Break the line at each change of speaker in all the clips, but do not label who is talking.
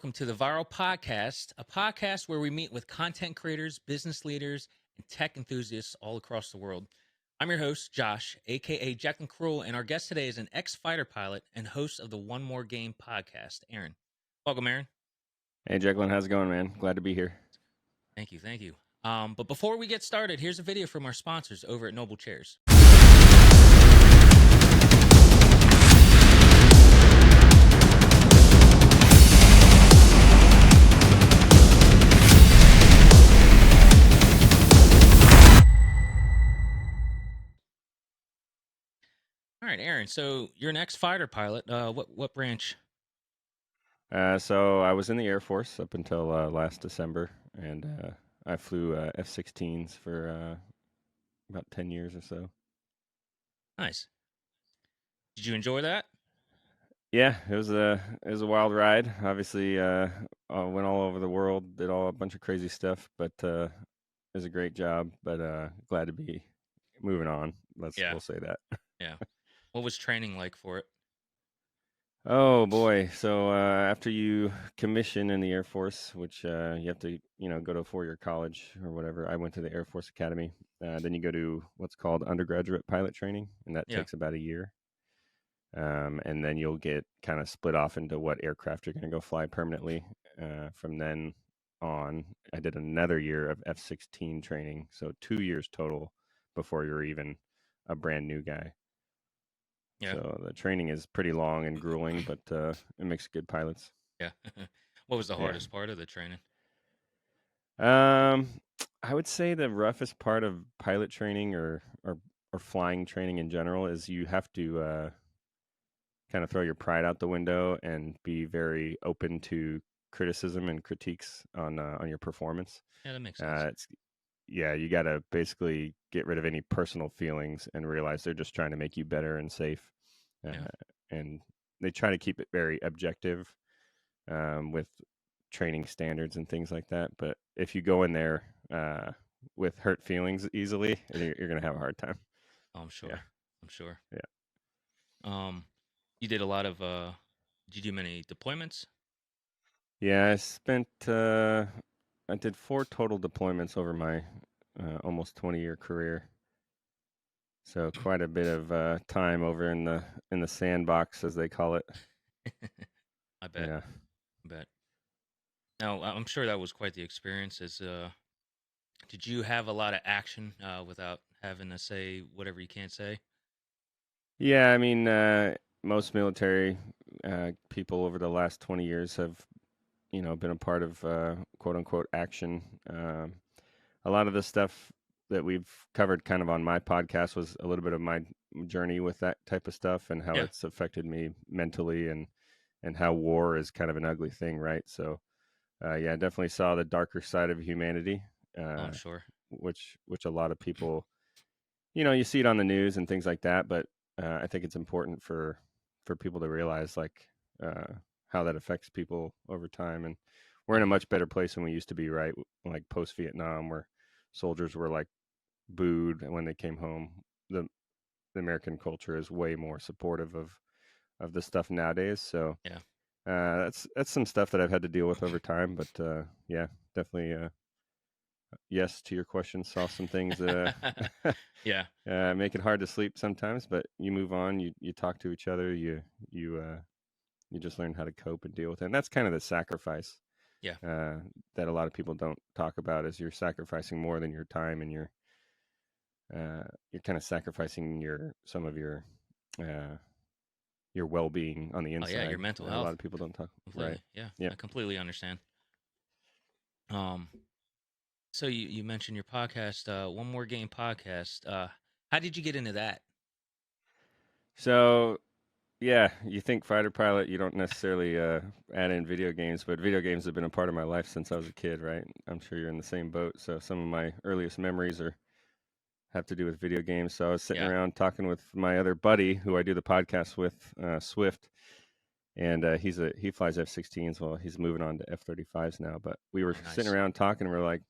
welcome to the Vyral Podcast, a podcast where we meet with content creators, business leaders, and tech enthusiasts all across the world. I'm your host, Josh, aka Jacqueline Cruel, and our guest today is an ex-fighter pilot and host of the One More Game podcast, Aaron. Welcome, Aaron.
Hey, Jacqueline, how's it going, man? Glad to be here.
Thank you. But before we get started, here's a video from our sponsors over at Noble Chairs. All right, Aaron. So you're an ex-fighter pilot. What branch?
So I was in the Air Force up until last December, and I flew F-16s for about 10 years or so.
Nice. Did you enjoy that?
Yeah, it was a wild ride. Obviously, I went all over the world, did a bunch of crazy stuff, but it was a great job. But glad to be moving on. We'll say that.
Yeah. What was training like for it?
Oh boy! So after you commission in the Air Force, which you have to, go to a 4-year college or whatever, I went to the Air Force Academy. Then you go to what's called undergraduate pilot training, and that takes about a year. And then you'll get kind of split off into what aircraft you're going to go fly permanently. From then on, I did another year of F-16 training, so 2 years total before you're even a brand new guy.
Yeah.
So the training is pretty long and grueling, but it makes good pilots.
Yeah. What was the hardest part of the training?
I would say the roughest part of pilot training or flying training in general is you have to kind of throw your pride out the window and be very open to criticism and critiques on your performance.
Yeah, that makes sense.
You got to basically get rid of any personal feelings and realize they're just trying to make you better and safe. And they try to keep it very objective with training standards and things like that. But if you go in there with hurt feelings easily, you're going to have a hard time.
Oh, I'm sure.
Yeah.
I'm sure.
Yeah.
You did a lot of, did you do many deployments?
Yeah, I did 4 total deployments over my almost 20-year career. So quite a bit of time over in the sandbox, as they call it.
I bet.
Yeah.
I bet. Now, I'm sure that was quite the experience. Did you have a lot of action without having to say whatever you can't say?
Yeah, I mean, most military people over the last 20 years have, been a part of quote unquote action. A lot of the stuff that we've covered kind of on my podcast was a little bit of my journey with that type of stuff and how it's affected me mentally and how war is kind of an ugly thing, right? So, I definitely saw the darker side of humanity.
I'm sure.
Which a lot of people, you see it on the news and things like that, but I think it's important for people to realize how that affects people over time. And we're in a much better place than we used to be, right? Like post-Vietnam, where soldiers were like booed when they came home. The American culture is way more supportive of this stuff nowadays. So that's some stuff that I've had to deal with over time. But definitely. Yes to your question. Saw some things make it hard to sleep sometimes, but you move on. You talk to each other. You just learn how to cope and deal with it. And that's kind of the sacrifice that a lot of people don't talk about, is you're sacrificing more than your time, and you're kind of sacrificing some of your well-being on the inside.
Oh, yeah, your mental health.
A lot of people don't talk.
Completely. Right. Yeah, I completely understand. So you mentioned your podcast, One More Game podcast. How did you get into that?
So, you think fighter pilot, you don't necessarily add in video games, but video games have been a part of my life since I was a kid, right? I'm sure you're in the same boat. So some of my earliest memories have to do with video games. So I was sitting around talking with my other buddy who I do the podcast with, Swift. And he flies F-16s. Well, he's moving on to F-35s now. But we were sitting around talking, and we're like,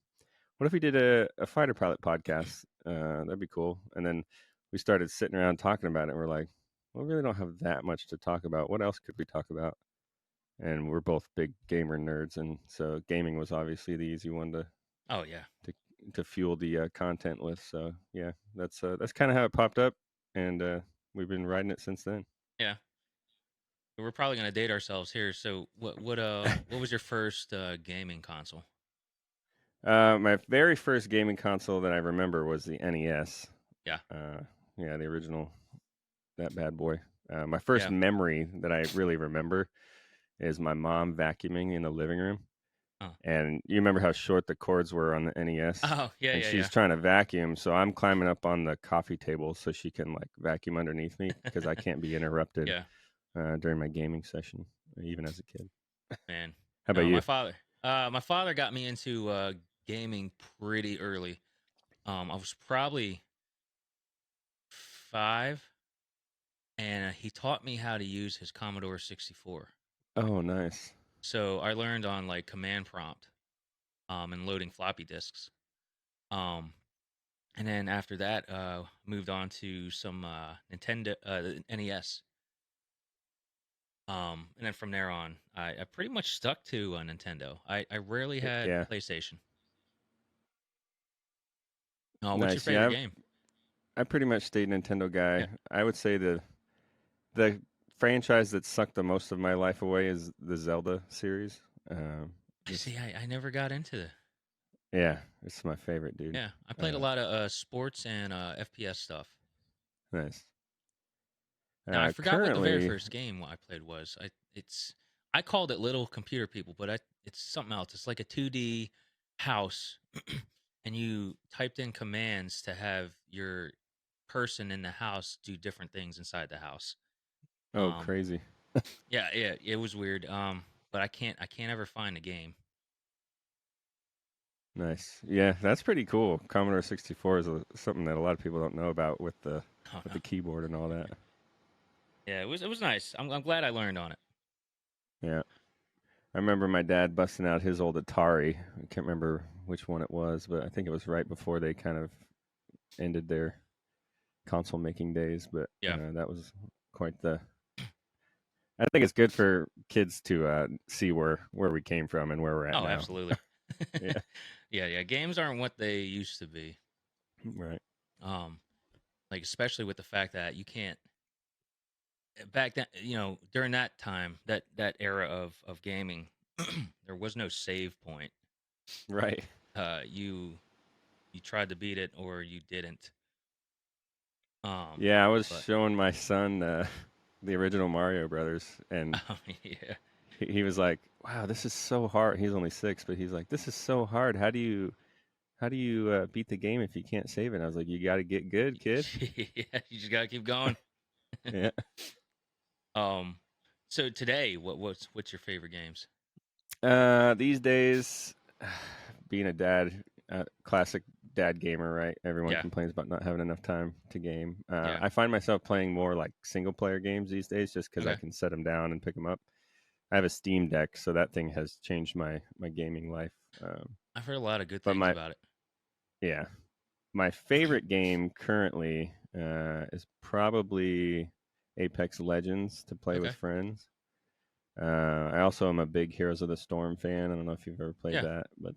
what if we did a fighter pilot podcast? That'd be cool. And then we started sitting around talking about it, and we're like, well, we really don't have that much to talk about. What else could we talk about? and we're both big gamer nerds, and so gaming was obviously the easy one
Oh yeah,
to to fuel the content with. So yeah, that's kind of how it popped up, and we've been riding it since then.
yeah. We're probably gonna date ourselves here. So what was your first gaming console?
My very first gaming console that I remember was the NES.
Yeah,
Uh, yeah, the original, that bad boy. My first
yeah.
memory that I really remember is my mom vacuuming in the living room.
Oh,
And you remember how short the cords were on the NES?
oh yeah,
And
yeah,
she's
yeah,
trying to vacuum, so I'm climbing up on the coffee table so she can like vacuum underneath me because I can't be interrupted
yeah.
during my gaming session, even as a kid.
Man,
How about
no,
you?
my father got me into gaming pretty early. I was probably 5, and he taught me how to use his Commodore 64.
Oh, nice.
So I learned on like command prompt, and loading floppy disks. Um, and then after that, moved on to some Nintendo NES. And then from there on, I pretty much stuck to Nintendo. I rarely had
Yeah,
PlayStation. Oh, what's your
nice.
favorite
Yeah,
game?
I pretty much stayed Nintendo
Yeah.
guy. I would say the franchise that sucked the most of my life away is the Zelda series. Just
See, I never got into the.
yeah, it's my favorite, dude.
Yeah, I played a
Uh,
lot of sports and FPS stuff.
nice.
Now I forgot what the very
Currently,
first game I played was. I called it Little Computer People, but it's something else. It's like a 2D house, and you typed in commands to have your person in the house do different things inside the house.
oh
Um,
crazy.
yeah, yeah, it was weird. But I can't ever find the game.
Nice. Yeah, that's pretty cool. Commodore 64 is something that a lot of people don't know about
Oh
with
no.
the keyboard and all that.
Yeah, it was nice. I'm glad I learned on it.
Yeah. I remember my dad busting out his old Atari. I can't remember which one it was, but I think it was right before they kind of ended their console making days, but
Yeah.
that was quite the I think it's good for kids to see where we came from and where we're at
Oh,
now.
absolutely.
Yeah.
Yeah, yeah. Games aren't what they used to be.
Right.
Um, like especially with the fact that you can't back then, during that time, that era of gaming, there was no save point.
Right.
You tried to beat it or you didn't. Um,
Yeah, I was
but
showing my son the original Mario Brothers, and
yeah,
he was like, "Wow, this is so hard." He's only 6, but he's like, "This is so hard. How do you beat the game if you can't save it?" And I was like, "You got to get good, kid."
yeah, you just gotta keep going.
Yeah.
um, so today, what's your favorite games?
These days, being a dad, classic dad gamer, right? Everyone
Yeah,
complains about not having enough time to game.
yeah,
I find myself playing more like single player games these days, just because I
okay.
can set them down and pick them up. I have a Steam Deck, so that thing has changed my gaming life.
I've heard a lot of good
But
things
my
about it.
yeah, my favorite game currently is probably Apex Legends to play with
Okay,
friends. I also am a big Heroes of the Storm fan. I don't know if you've ever played
yeah,
that, but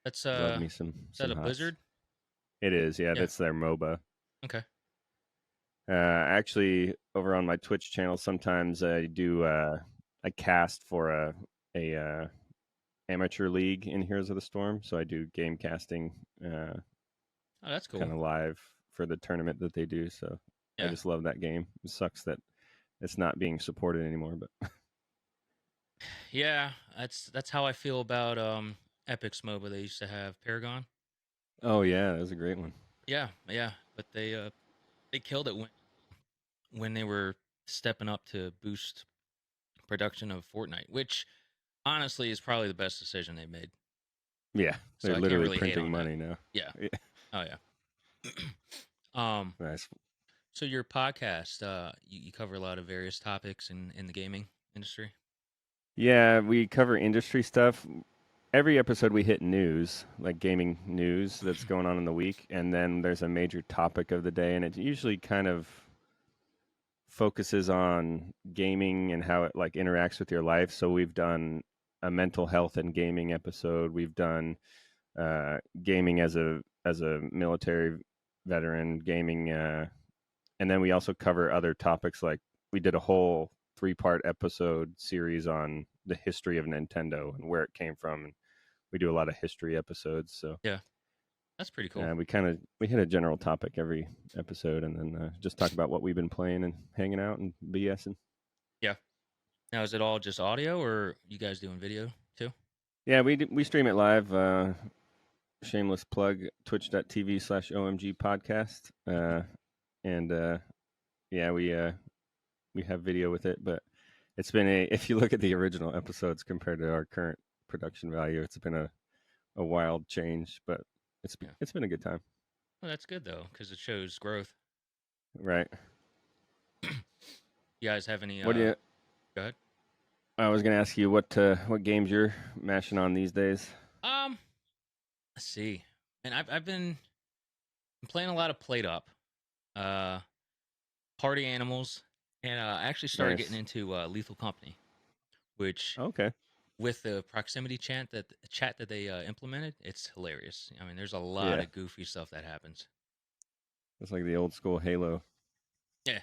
that's
love me some
is that a
HOTS.
Blizzard?
It is, yeah.
Yeah,
That's their MOBA.
okay,
Actually, over on my Twitch channel, sometimes I do a cast for a amateur league in Heroes of the Storm. So I do game casting,
oh that's
kind
cool.
of live for the tournament that they do. So I
Yeah,
just love that game. It sucks that it's not being supported anymore, but
yeah, that's how I feel about Epic's MOBA they used to have Paragon.
oh yeah, that was a great one.
Yeah, yeah, but they killed it when they were stepping up to boost production of Fortnite, which honestly is probably the best decision they made.
Yeah,
So
they're
I can't
literally
really hate
printing
on that.
money now.
Yeah.
Yeah,
Oh yeah.
nice.
So your podcast, you cover a lot of various topics in the gaming industry.
Yeah, we cover industry stuff. Every episode we hit news, like gaming news that's going on in the week, and then there's a major topic of the day, and it usually kind of focuses on gaming and how it like interacts with your life. So we've done a mental health and gaming episode. We've done gaming as a military veteran, gaming, and then we also cover other topics. Like we did a whole 3-part episode series on the history of Nintendo and where it came from. And we do a lot of history episodes. So
Yeah, that's pretty cool.
we hit a general topic every episode, and then just talk about what we've been playing and hanging out and BSing.
Yeah. Now, is it all just audio, or you guys doing video too?
Yeah, we stream it live. Shameless plug: twitch.tv/OMG podcast. And yeah, we have video with it, but it's been if you look at the original episodes compared to our current production value, it's been a wild change, but
Yeah.
it's been a good time.
Well, that's good though, because it shows growth.
Right.
You guys have any?
What do you?
Go ahead.
I was gonna ask you what games you're mashing on these days.
Let's see. And I've been playing a lot of Plate Up, uh, Party Animals, and I actually started
Nice.
getting into Lethal Company, which
Okay.
with the proximity chat that they implemented, it's hilarious. I mean, there's a lot
Yeah.
of goofy stuff that happens.
It's like the old school Halo.
Yeah,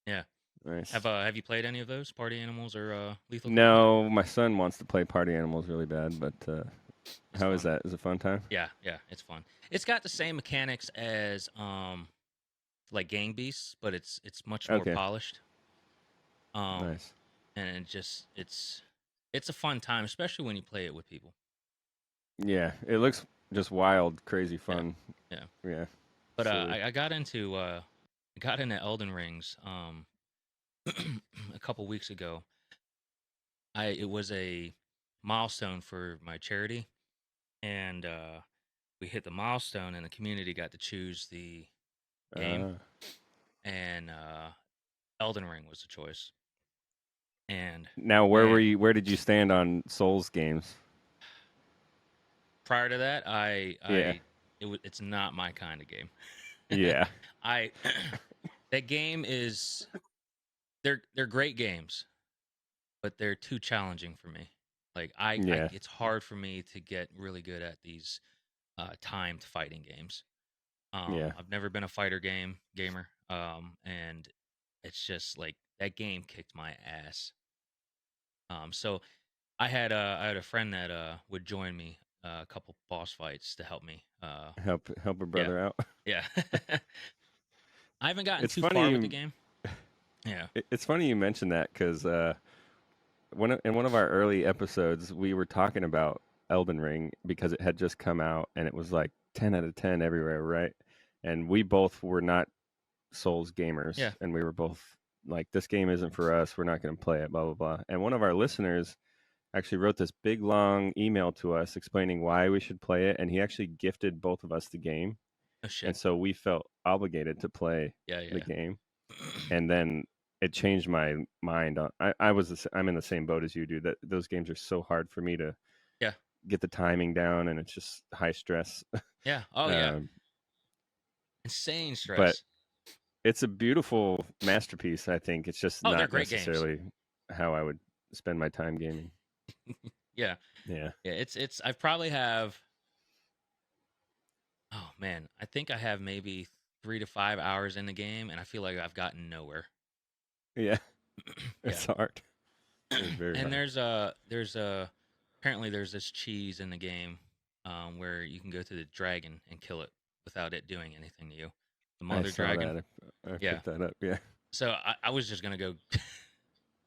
yeah.
Nice.
Have you played any of those Party Animals or Lethal Company?
No, my son wants to play Party Animals really bad, but how is that? Is it a fun time?
Yeah, yeah, it's fun. It's got the same mechanics as like Gang Beasts, but it's much more polished.
Nice.
And it's a fun time, especially when you play it with people.
Yeah, it looks just wild, crazy fun.
Yeah.
Yeah.
But I got into Elden Rings a couple weeks ago. It was a milestone for my charity, and we hit the milestone, and the community got to choose the game, and Elden Ring was the choice. And
now, where were you? Where did you stand on Souls games?
Prior to that, it's not my kind of game.
Yeah.
That game is they're great games, but they're too challenging for me. Like it's hard for me to get really good at these timed fighting games. I've never been a fighter gamer, and it's just like that game kicked my ass. So I had a friend that would join me a couple boss fights to help me
help a brother out.
Yeah. I haven't gotten too far with the game. Yeah.
It's funny you mentioned that because in one of our early episodes, we were talking about Elden Ring because it had just come out and it was like 10 out of 10 everywhere, right? And we both were not Souls gamers.
Yeah.
And we were both like, this game isn't for us. We're not going to play it, blah, blah, blah. And one of our listeners actually wrote this big, long email to us explaining why we should play it. And he actually gifted both of us the game.
Oh, shit.
And so we felt obligated to play the game. And then it changed my mind. I'm in the same boat as you do. That those games are so hard for me to get the timing down, and it's just high stress.
Yeah. Oh yeah. Insane stress.
But it's a beautiful masterpiece. I think it's just not necessarily how I would spend my time gaming.
Yeah.
Yeah.
Yeah. It's. I probably have. Oh man, I think I have maybe 3 to 5 hours in the game, and I feel like I've gotten nowhere.
Yeah. It's hard. It's very
and
hard.
there's apparently there's this cheese in the game where you can go to the dragon and kill it without it doing anything to you. The mother dragon.
I picked that up. Yeah.
So I was just gonna go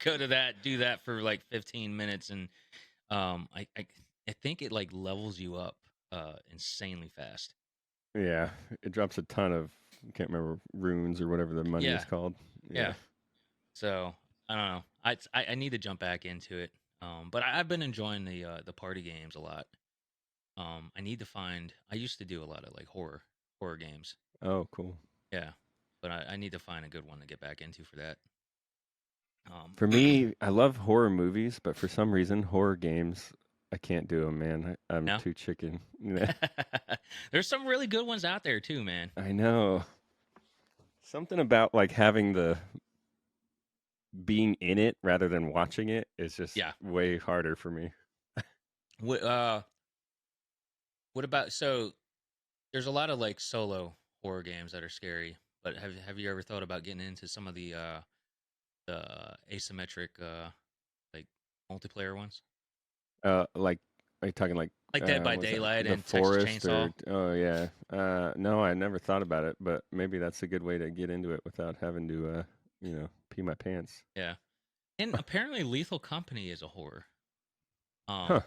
to that, do that for like 15 minutes, and I think it like levels you up insanely fast.
Yeah, it drops a ton of, I can't remember, runes or whatever the money is called.
Yeah. So I don't know. I need to jump back into it. But I've been enjoying the party games a lot. I need to find. I used to do a lot of like horror games.
Oh, cool.
Yeah, but I need to find a good one to get back into for that.
For me, I love horror movies, but for some reason, horror games, I can't do them, man. I'm too chicken.
There's some really good ones out there too, man.
I know. Something about like having the being in it rather than watching it is just
Yeah.
way harder for me.
What what about so there's a lot of like solo horror games that are scary, but have you ever thought about getting into some of the asymmetric like multiplayer ones?
Like, are you talking like
Like Dead by
what's that?
Daylight
The
and Texas
Forest
Chainsaw?
or oh yeah. No, I never thought about it, but maybe that's a good way to get into it without having to pee my pants.
Yeah. And apparently Lethal Company is a horror.
Huh.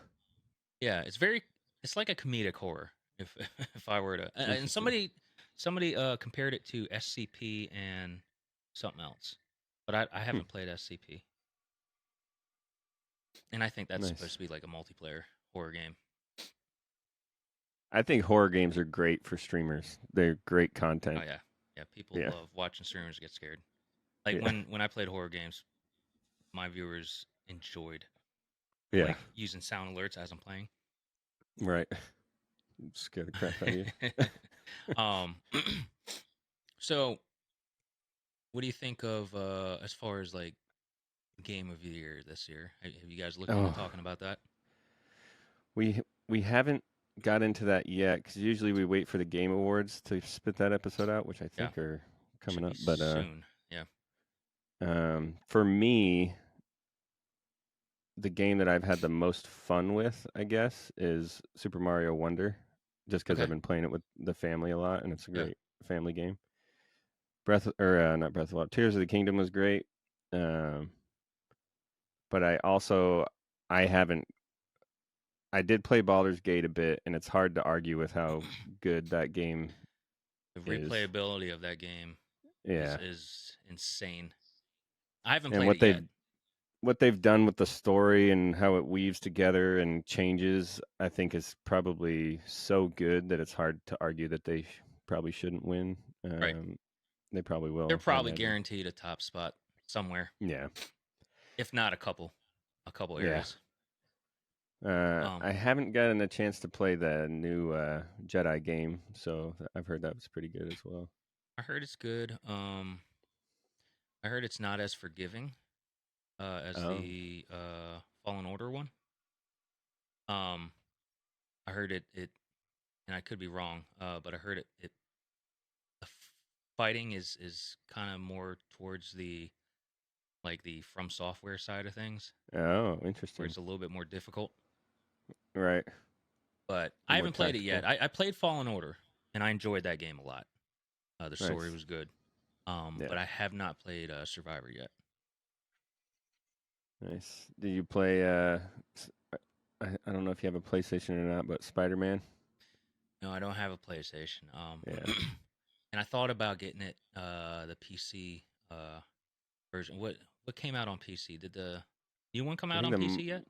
Yeah, it's like a comedic horror if if I were to and
Interesting.
somebody compared it to SCP and something else. But I
Hmm.
haven't played SCP. And I think that's supposed
Nice.
to be like a multiplayer horror game.
I think horror games are great for streamers. They're great
Oh
content.
yeah. Yeah, people
Yeah.
love watching streamers get scared. Like
Yeah.
when I played horror games, my viewers enjoyed
Yeah.
like using sound alerts as I'm playing.
Right. Scare the crap out of you.
um so what do you think of as far as like game of the year this year? Have you guys looked into
Oh,
talking about that?
we we haven't got into that yet because usually we wait for the game awards to spit that episode out, which I
Yeah,
think are coming
should be
up. But
soon. Yeah.
for me, the game that I've had the most fun with, I guess, is Super Mario Wonder, just because I've
Okay.
been playing it with the family a lot, and it's a
Yeah.
great family game. Not Breath of the Wild. Tears of the Kingdom was great, um, but I haven't. I did play Baldur's Gate a bit, and it's hard to argue with how good that game
The
is.
replayability of that game
Yeah,
is insane. I haven't
and
played it yet.
what they've done with the story and how it weaves together and changes, I think is probably so good that it's hard to argue that they probably shouldn't win.
Right.
They probably
They're
will, I
probably
imagine.
guaranteed a top spot somewhere,
Yeah,
if not a couple
yeah.
areas. Um,
I haven't gotten a chance to play the new Jedi game, so I've heard that was pretty good as well.
I heard it's good. I heard it's not as forgiving as
Oh,
the Fallen Order one. Um, I heard it, and I could be wrong, but I heard the fighting is kind of more towards the like the From Software side of things,
oh,
where
interesting.
it's a little bit more difficult.
Right,
But I
more
haven't played it yet.
tactical.
I played Fallen Order, and I enjoyed that game a lot. The story
Nice.
was good,
Yeah,
but I have not played Survivor yet.
nice. Do you play? I don't know if you have a PlayStation or not, but Spider Man.
No, I don't have a PlayStation.
Yeah,
And I thought about getting it, the PC version. What came out on PC? Did the new one come
I
out
think
on PC yet,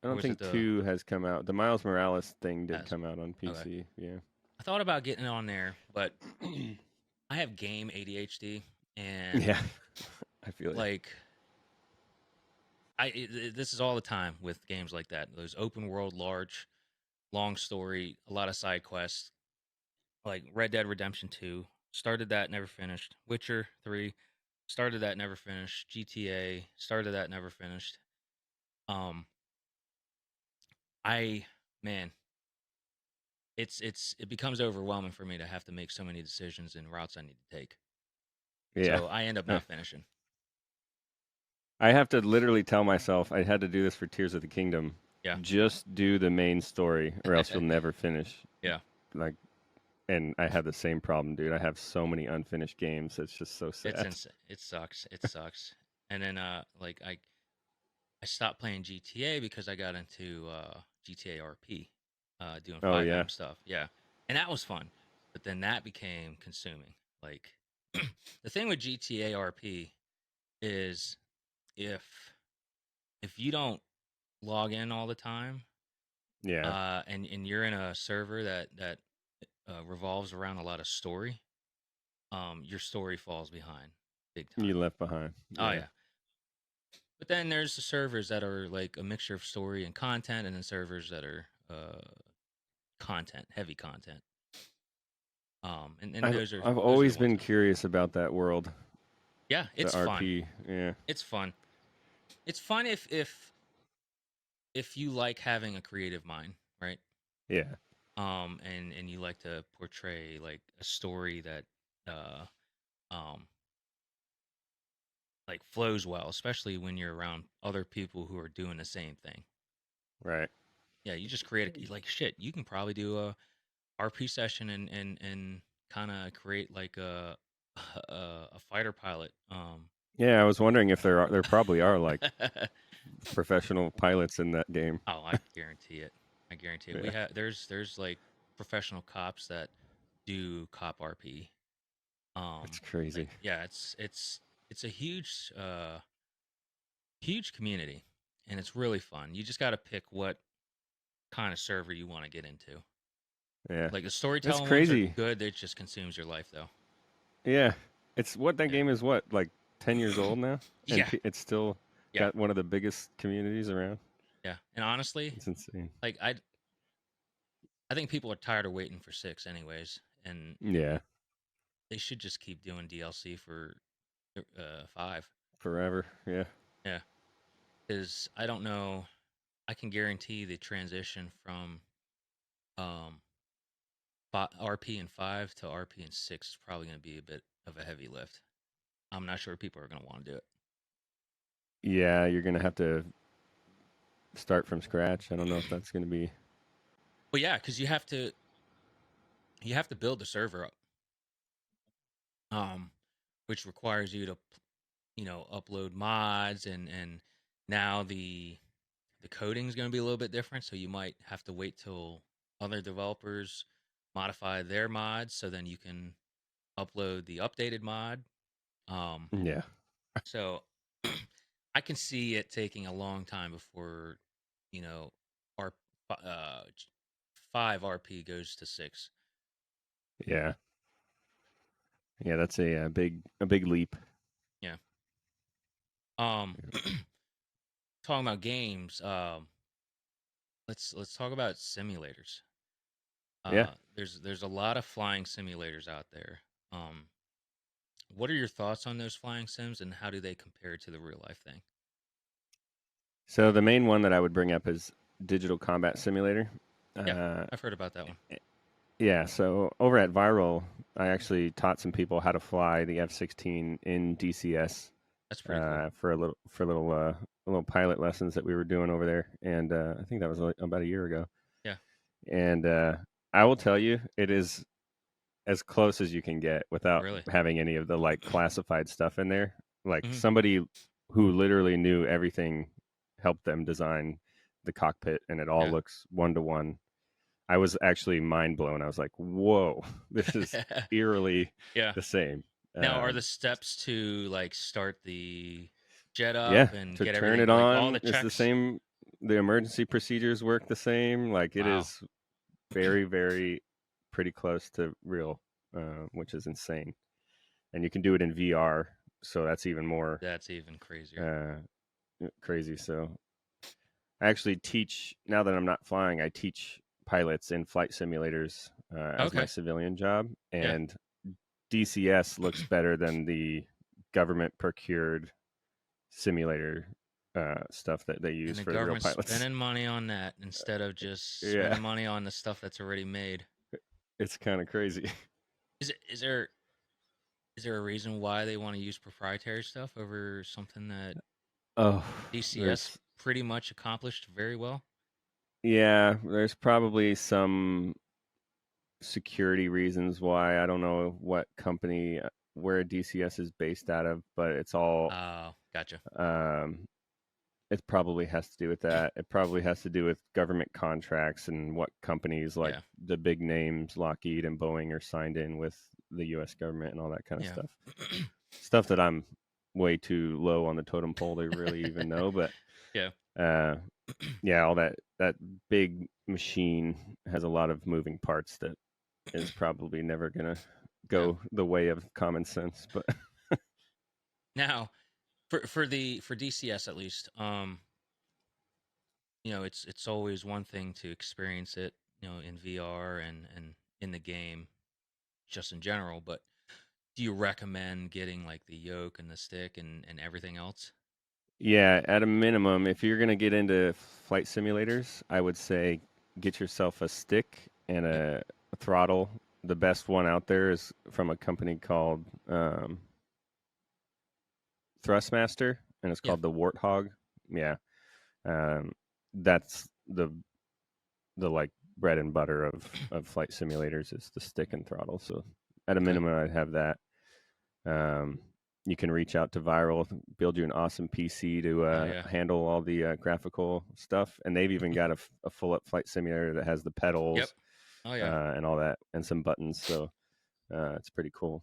I
or
don't
was it
think
the
two has come out. The Miles Morales thing did
has?
come out on
Okay,
PC. Yeah.
I thought about getting it on there, but I have game ADHD, and
Yeah, I feel you.
like this is all the time with games like that. Those open world, large, long story, a lot of side quests, like Red Dead Redemption 2. Started that, never finished. Witcher 3, started that, never finished. GTA, started that, never finished. Um, I man, it becomes overwhelming for me to have to make so many decisions and routes I need to take.
Yeah.
So I end up
Huh.
not finishing.
I have to literally tell myself I had to do this for Tears of the Kingdom.
Yeah,
Just do the main story, or else you'll never finish.
yeah.
Like, and I have the same problem, dude. I have so many unfinished games. It's just so
It's
sad.
insane. It sucks. It sucks. And then like I stopped playing GTA because I got into GTA RP, doing
Oh yeah,
5M stuff. Yeah, and that was fun. But then that became consuming. Like the thing with GTA RP is if if you don't log in all the time,
yeah.
and you're in a server that revolves around a lot of story, your story falls behind big
You
time.
left behind.
Oh
Yeah,
yeah. But then there's the servers that are like a mixture of story and content, and then servers that are content, heavy content. And
I've
those are
I've
those are the
always
ones
been
that
curious about that world.
Yeah,
The
it's fun.
RP. Yeah.
It's fun. It's fun if you like having a creative mind, right?
Yeah.
And you like to portray like a story that uh um like flows well, especially when you're around other people who are doing the same thing.
Right.
Yeah, you just create a, like shit. You can probably do a RP session and kind of create like a fighter pilot.
Yeah, I was wondering if there probably are like professional pilots in that game.
Oh, I guarantee it. I guarantee it. We
Yeah.
have there's like professional cops that do cop RP.
That's
Like
crazy.
yeah, it's a huge community, and it's really fun. You just got to pick what kind of server you want to get into.
Yeah.
Like the
That's
storytelling ones are
crazy.
good. They just consumes your life though.
Yeah. It's what that
Yeah.
game is what, like 10 years old now and
Yeah.
it's still
Yeah.
got one of the biggest communities around.
Yeah. And honestly,
It's insane.
like I think people are tired of waiting for 6 anyways, and
Yeah.
they should just keep doing DLC for 5.
Forever. Yeah.
Yeah. Cuz I don't know, I can guarantee the transition from um RP in 5 to RP in 6 is probably going to be a bit of a heavy lift. I'm not sure people are going to want to do it.
Yeah, you're going to have to start from scratch. I don't know if that's going to be.
But yeah, cuz you have to build the server up. Which requires you to upload mods, and now the coding is going to be a little bit different, so you might have to wait till other developers modify their mods so then you can upload the updated mod. um
Yeah.
so I can see it taking a long time before you know our uh 5 RP goes to 6.
Yeah. Yeah, that's a big leap.
Yeah. um Talking about games, let's talk about simulators.
Yeah.
There's a lot of flying simulators out there. Um, what are your thoughts on those flying sims, and how do they compare to the real life thing?
So the main one that I would bring up is Digital Combat Simulator.
Yeah,
Uh,
I've heard about that one.
yeah, so over at Vyral, I actually taught some people how to fly the F-16 in DCS
That's pretty cool.
for little pilot lessons that we were doing over there, and I think that was like about a year ago.
Yeah.
And I will tell you, it is as close as you can get without
Really.
having any of the like classified stuff in there. Like
Hmm.
somebody who literally knew everything helped them design the cockpit, and it all
Yeah.
looks one to one. I was actually mind blown. I was like, "Whoa, this is eerily
Yeah.
the same."
Now, are
Um,
the steps to like start the jet
yeah,
up and
to
get
turn
everything,
it
like all
on
the
is the
checks?
same. The emergency procedures work the same. Like it
Wow.
is very, very pretty close to real, which is insane. And you can do it in VR, so that's even more
That's even crazier.
uh, crazy. So I actually teach now that I'm not flying. I teach pilots in flight simulators as my
Okay.
civilian job,
Yeah.
and DCS looks better than the government procured simulator stuff that they
And
use
the
for the real
government's
pilots.
spending money on that instead of just
Yeah,
spending money on the stuff that's already made.
it's kind of crazy.
Is there a reason why they want to use proprietary stuff over something that
Oh,
DCS
there's
pretty much accomplished very well?
yeah, there's probably some security reasons why. I don't know what company where DCS is based out of, but it's all
Oh, gotcha.
um, it probably has to do with that. It probably has to do with government contracts and what companies like
Yeah,
the big names, Lockheed and Boeing, are signed in with the U.S. government and all that kind of
yeah,
stuff. Stuff that I'm way too low on the totem pole to really even know, but
yeah,
uh, yeah, all that big machine has a lot of moving parts that is probably never gonna
yeah.
go the way of common sense. But
Now, for DCS at least, it's always one thing to experience it, in VR and in the game, just in general. But do you recommend getting like the yoke and the stick and everything else?
Yeah, at a minimum, if you're gonna get into flight simulators, I would say get yourself a stick and
Yep.
a throttle. The best one out there is from a company called Thrustmaster, and it's
Yeah.
called the Warthog. Yeah, um, that's the like bread and butter of flight simulators is the stick and throttle. So at a
Okay.
minimum, I'd have that. Um, you can reach out to Vyral, build you an awesome PC to
Oh yeah.
handle all the graphical stuff, and they've even got a full up flight simulator that has the
Yep.
pedals
Oh yeah.
and all that, and some buttons. So it's pretty cool.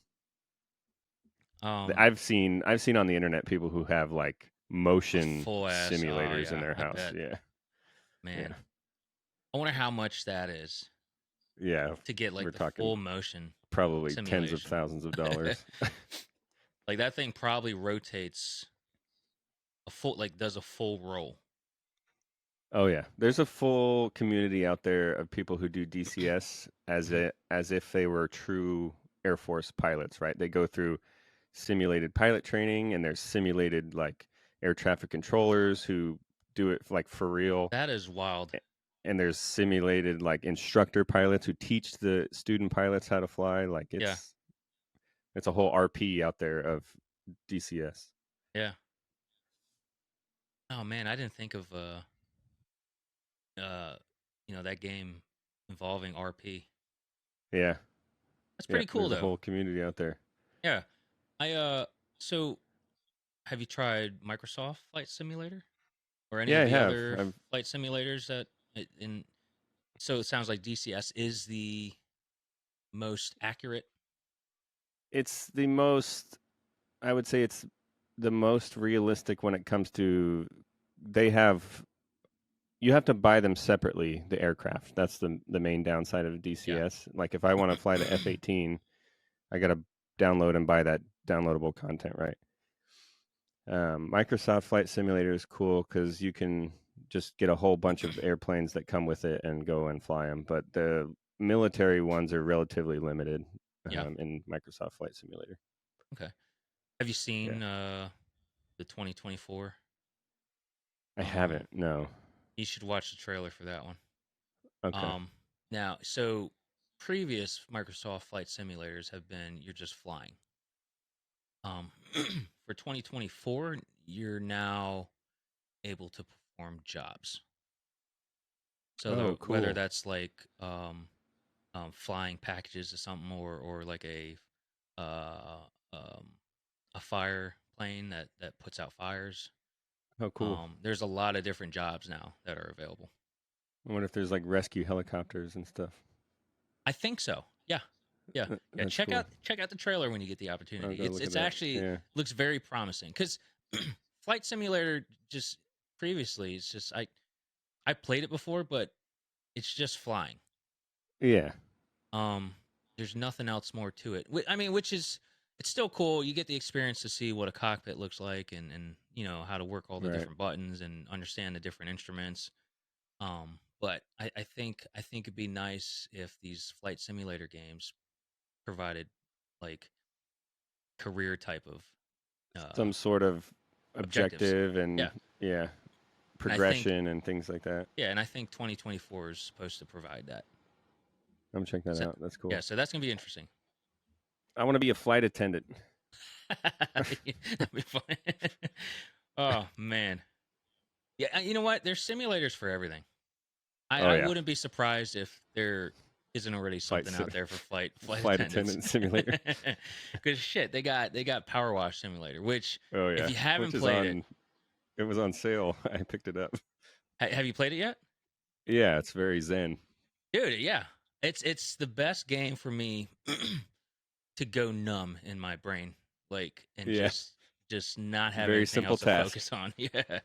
Um,
I've seen on the internet people who have like
a
motion
full ass. Oh
simulators in
yeah.
their
I
house.
bet.
Yeah, yeah,
Man, I wonder how much that is
yeah.
to get
We're
like the
talking
full motion
probably tens of
simulation.
thousands of dollars.
Like that thing probably rotates a full, like does a full roll.
Oh yeah, there's a full community out there of people who do DCS
Hmm.
as if they were true Air Force pilots, right? They go through simulated pilot training, and there's simulated like air traffic controllers who do it like for real,
That is wild.
A- and there's simulated like instructor pilots who teach the student pilots how to fly. Like
Yeah.
it's a whole RP out there of DCS.
Yeah. Oh man, I didn't think of uh that game involving RP.
Yeah,
That's
yeah.
pretty cool
There's a
though.
whole community out there.
Yeah. I so have you tried Microsoft Flight Simulator or any
Yeah,
of
I
the
have.
other
I've
flight simulators that in so it sounds like DCS is the most accurate.
it's the most I would say it's the most realistic when it comes to they have you have to buy them separately, the aircraft. That's the main downside of
Yeah.
DCS. Like if I want to fly the F-18, I got to download and buy that downloadable content, right? Microsoft Flight Simulator is cool because you can just get a whole bunch of airplanes that come with it and go and fly them. But the military ones are relatively limited
Yeah.
in Microsoft Flight Simulator.
Okay. Have you
Yeah,
seen the 2024?
I
Um
haven't. No.
you should watch the trailer for that one.
Okay.
Um now, so previous Microsoft flight simulators have been you're just flying. Um for 2024, you're now able to perform jobs. So
Oh,
whether
cool.
that's like flying packages or something, or like uh, um, a fire plane that puts out fires.
Oh, cool.
There's a lot of different jobs now that are available.
I wonder if there's like rescue helicopters and stuff.
I think so. Yeah, yeah, yeah.
That's cool.
Check out the trailer when you get the
I'll
opportunity.
go look at
It's
that.
actually
Yeah.
looks very promising because Flight Simulator just previously it's just I played it before, but it's just flying.
Yeah.
Um, there's nothing else more to it. I mean, which is it's still cool. You get the experience to see what a cockpit looks like, and how to work all the
Right.
different buttons and understand the different instruments. But I think it'd be nice if these flight simulator games provided like career type of
Some sort of
objectives.
objective and
Yeah,
yeah,
and I think
progression and things like that.
yeah, and I think 2024 is supposed to provide that.
I'm checking that
So
out. That's
yeah,
cool.
so that's gonna be interesting.
I want to be a flight attendant.
That'd be fun. Oh man, yeah. You know what? There's simulators for everything.
Oh
I
yeah,
wouldn't be surprised if there isn't already
flight
something
sim-
out there for flight
flight
attendants.
attendant simulator.
Because shit, they got Power Wash Simulator, which
Oh
if
yeah,
you
which
haven't
is
played it,
on. It was on sale. I picked it up.
have you played it yet,
Yeah, it's very zen.
dude? Yeah, it's the best game for me to go numb in my brain, like and
Yeah,
just not have
very
anything
simple
else to
task.
focus on. Yeah.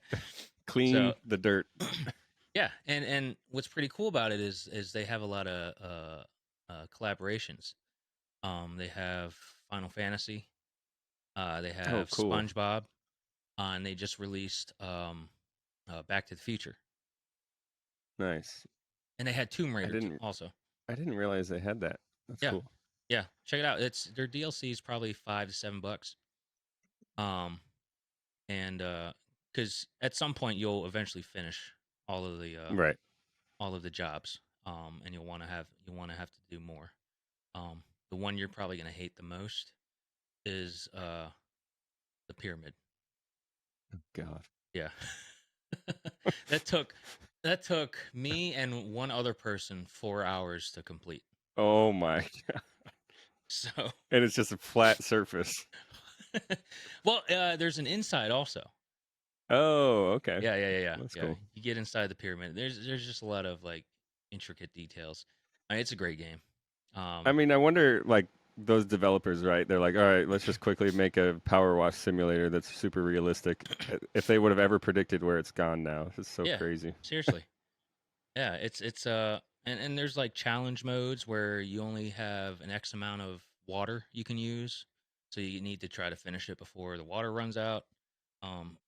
Clean
So
the dirt.
yeah, and what's pretty cool about it is they have a lot of collaborations. They have Final Fantasy, they
Oh,
have
cool.
SpongeBob, and they just released Back to the Future,
Nice.
and they had Tomb
I
Raider
didn't.
also.
I didn't realize they had that. That's
Yeah,
cool.
Yeah, check it out. It's their DLC is probably $5 to $7. Um, and because at some point you'll eventually finish all of the uh,
Right.
all of the jobs. And you'll want to have to do more. The one you're probably gonna hate the most is the pyramid.
God.
Yeah. that took that took me and one other person 4 hours to complete.
Oh my God.
So,
And it's just a flat surface.
well, there's an inside also.
Oh, okay. That's
Yeah.
cool.
You get inside the pyramid. There's just a lot of like intricate details. It's a great game.
I
Um,
mean, I wonder, like, those developers, right? They're like, all right, let's just quickly make a power wash simulator that's super realistic. If they would have ever predicted where it's gone now, it's so
yeah,
crazy.
seriously. Yeah, it's and there's like challenge modes where you only have an X amount of water you can use, so you need to try to finish it before the water runs out. Um,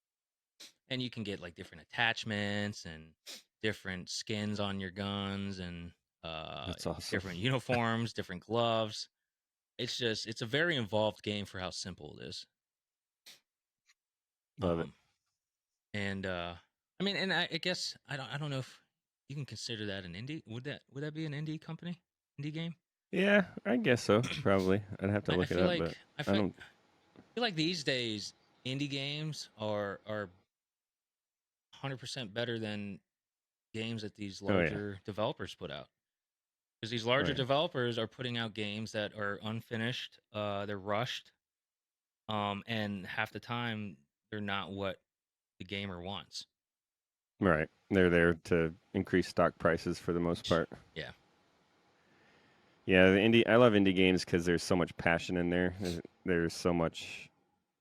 and you can get like different attachments and different skins on your guns and
That's awesome.
different uniforms, different gloves. It's a very involved game for how simple it is.
Love it.
Um, and I mean, and I guess I don't know if you can consider that an indie. Would that be an indie company, indie game?
Yeah, I guess so. Probably. I'd have to
I
look it
feel
up,
like
but I don't.
I feel like these days indie games are 100% better than games that these
Oh yeah.
larger developers put out. Because these larger
Right.
developers are putting out games that are unfinished, they're rushed, and half the time they're not what the gamer wants.
Right. They're there to increase stock prices for the most part.
Yeah.
Yeah, the indie. I love indie games because there's so much passion in there. There's so much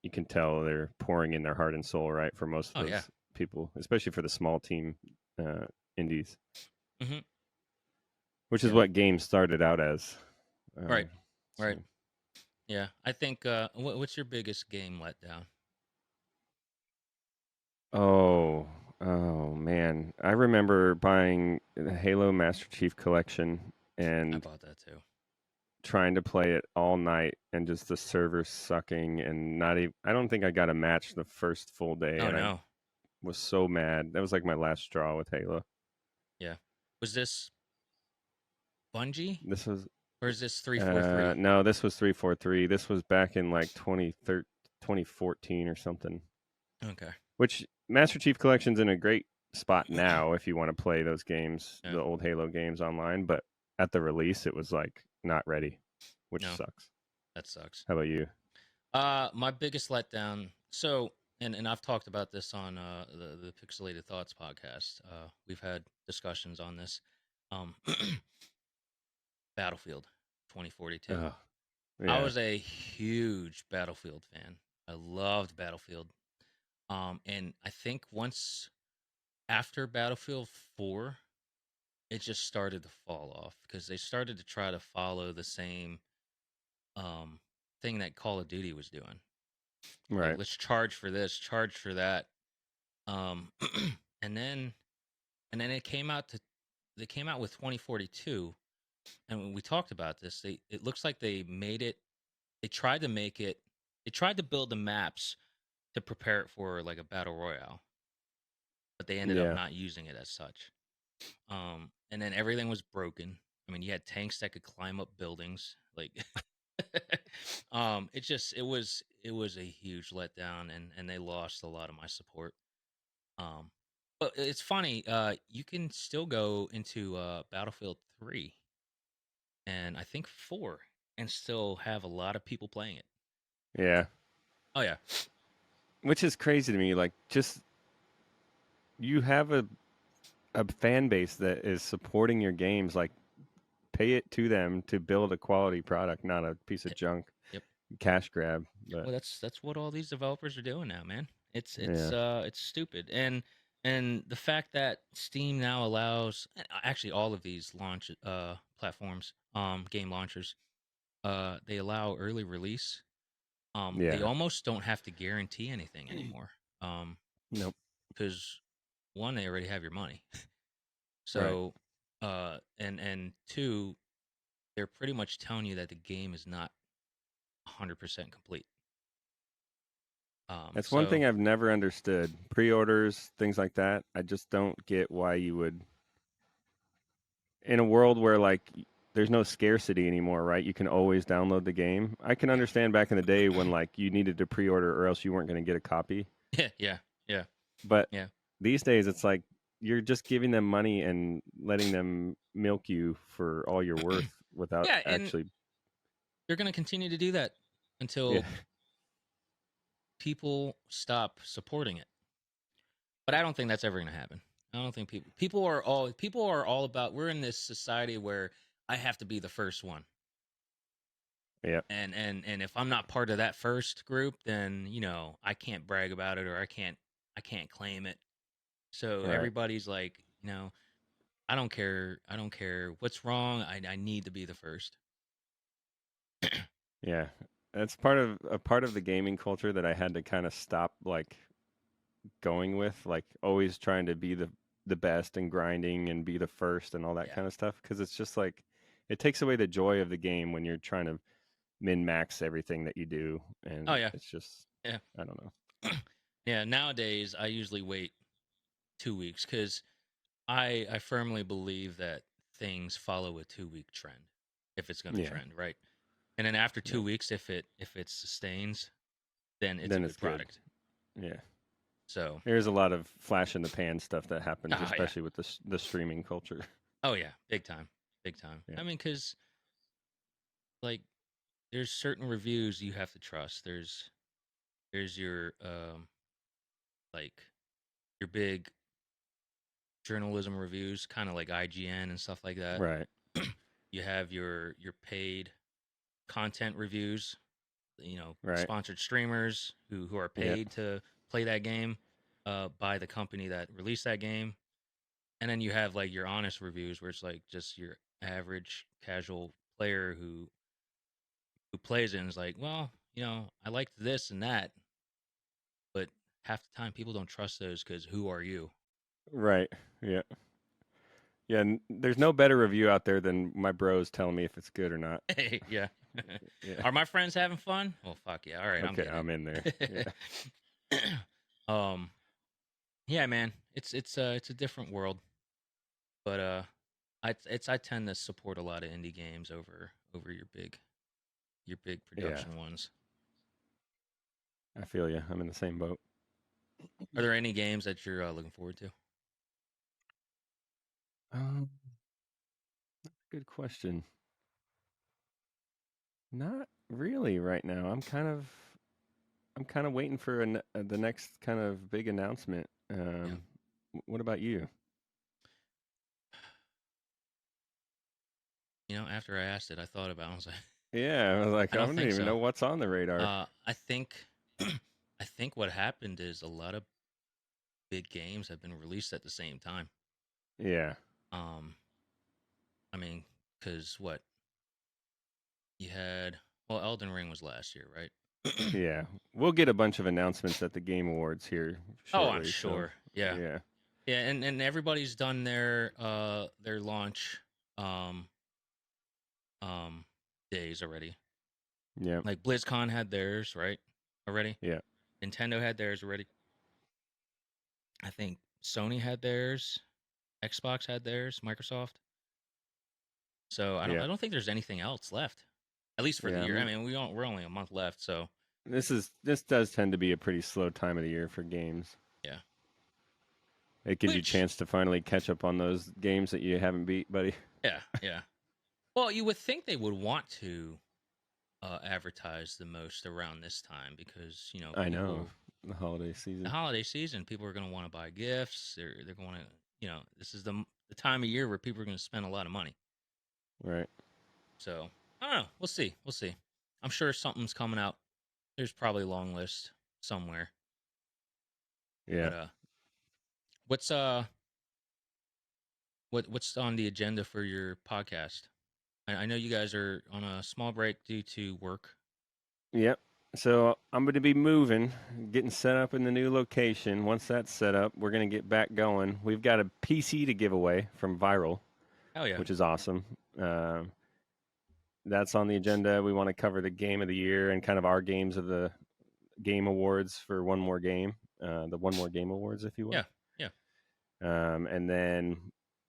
you can tell they're pouring in their heart and soul, right? For most of
Oh yeah.
those people, especially for the small team uh, indies,
Hmm.
which is
Yeah.
what games started out as.
Right.
Um,
Right.
so,
Yeah. I think. What's your biggest game letdown?
oh, oh man, I remember buying the Halo Master Chief Collection
I
and
bought that too.
trying to play it all night, and just the server sucking, and not even. I don't think I got a match the first full day,
Oh
and I
no.
was so mad. That was like my last straw with Halo.
Yeah. Was this Bungie
This was
or is this 343?
no, this was 343. This was back in like 2014 or something.
Okay.
Which Master Chief Collection's in a great spot now if you want to play those games,
Yeah.
the old Halo games online, but at the release it was like not ready, which
No,
sucks.
that sucks.
How about you?
My biggest letdown. So, and I've talked about this on the Pixelated Thoughts podcast. We've had discussions on this. Um, Battlefield 2042.
Oh,
I
yeah.
was a huge Battlefield fan. I loved Battlefield. And I think once after Battlefield 4, it just started to fall off because they started to try to follow the same um thing that Call of Duty was doing. Like,
Right.
let's charge for this, charge for that. Um, and then it came out to they came out with 2042, and when we talked about this, it looks like they made it. They tried to make it. They tried to build the maps to prepare it for like a battle royale, but they ended up
Yeah.
not using it as such. And then everything was broken. I mean, you had tanks that could climb up buildings. Like, it was a huge letdown, and they lost a lot of my support. Um, but it's funny. You can still go into Battlefield 3 and I think 4 and still have a lot of people playing it.
Yeah.
Oh yeah,
Which is crazy to me. Like, just you have a fan base that is supporting your games. Like, pay it to them to build a quality product, not a piece of
yep,
junk
yep.
cash grab. But
Well, that's what all these developers are doing now, man. It's it's
yeah,
uh it's stupid, and the fact that Steam now allows actually all of these launch platforms, game launchers, they allow early release. They
yeah,
almost don't have to guarantee anything anymore.
nope,
Because one, they already have your money.
right,
So, and two, they're pretty much telling you that the game is not 100% complete.
That's one
So
thing I've never understood. Pre-orders, things like that. I just don't get why you would, in a world where like there's no scarcity anymore, right? You can always download the game. I can
yeah,
understand back in the day when like you needed to pre-order or else you weren't going to get a copy.
yeah, yeah, yeah,
But
yeah,
these days it's like you're just giving them money and letting them milk you for all you're worth without
yeah, and
actually.
they're gonna continue to do that
Yeah,
until people stop supporting it. But I don't think that's ever gonna happen. I don't think people are all about. We're in this society where I have to be the first one,
yeah,
and if I'm not part of that first group, then I can't brag about it, or I can't claim it. So
right.
everybody's like, I don't care. I don't care what's wrong. I need to be the first.
Yeah. That's part of the gaming culture that I had to kind of stop like going with, like always trying to be the best and grinding and be the first and all that
Yeah.
kind of stuff because it's just like it takes away the joy of the game when you're trying to min max everything that you do,
Oh
and
yeah.
it's just
Yeah.
I don't know.
Yeah. Nowadays, I usually wait 2 weeks because I firmly believe that things follow a 2 week trend if it's going to
Yeah.
trend, right? And then after two
Yep.
weeks, if it sustains, then it's a
Then it's
good
good.
product.
Yeah.
So,
There's a lot of flash in the pan stuff that happens,
oh yeah,
especially with the streaming culture.
oh yeah, big time, big time.
Yeah.
I mean, because like there's certain reviews you have to trust. There's your like your big journalism reviews, kind of like IGN and stuff like that.
Right.
You have your paid content reviews,
Right.
sponsored streamers who are
Yeah.
paid to play that game by the company that released that game. And then you have like your honest reviews where it's like just your average casual player who plays it and is like, well, I liked this and that, but half the time people don't trust those because who are you?
Right. Yeah. Yeah, there's no better review out there than my bros telling me if it's good or not.
Yeah.
Yeah.
Are my friends having fun? Well, fuck yeah. All right, I'm
Okay,
getting
I'm in there. Yeah.
it. um, yeah, man, it's a different world, but I tend to support a lot of indie games over your big
Yeah.
production ones.
I feel you. I'm in the same boat.
Are there any games that you're looking forward to?
Um, good question. Not really right now. I'm kind of waiting for the next kind of big announcement.
Yeah.
What about you?
After I asked it, I thought about it. I was like,
Yeah, I was like,
I
I
don't
don't
think
even
so.
know what's on the radar.
I think I think what happened is a lot of big games have been released at the same time.
Yeah,
Um, I mean, because what you had, well, Elden Ring was last year, right?
yeah. We'll get a bunch of announcements at the Game Awards here
Oh, I'm
shortly. So,
sure. Yeah,
yeah,
yeah, and everybody's done their launch um um days already.
yeah,
Like BlizzCon had theirs, right? Already.
yeah,
Nintendo had theirs already. I think Sony had theirs. Xbox had theirs. Microsoft. So I don't
yeah,
I don't think there's anything else left, at least for the
yeah.
year. I mean, we're only a month left, so
This does tend to be a pretty slow time of the year for games.
yeah.
It gives you a
Which
chance to finally catch up on those games that you haven't beat, buddy.
yeah, yeah. Well, you would think they would want to advertise the most around this time because
I know
people
the holiday
the
season.
holiday season, people are going to want to buy gifts. They're going to this is the time of year where people are going to spend a lot of money.
Right.
So I don't know. We'll see. We'll see. I'm sure something's coming out. There's probably a long list somewhere.
Yeah.
But what's what's on the agenda for your podcast? I know you guys are on a small break due to work.
Yep. So I'm going to be moving, getting set up in the new location. Once that's set up, we're going to get back going. We've got a PC to give away from Vyral,
Hell yeah.
which is awesome. Um, that's on the agenda. We want to cover the game of the year and kind of our games of the game awards for one more game, the one more game awards, if you
Yeah.
will.
Yeah.
And then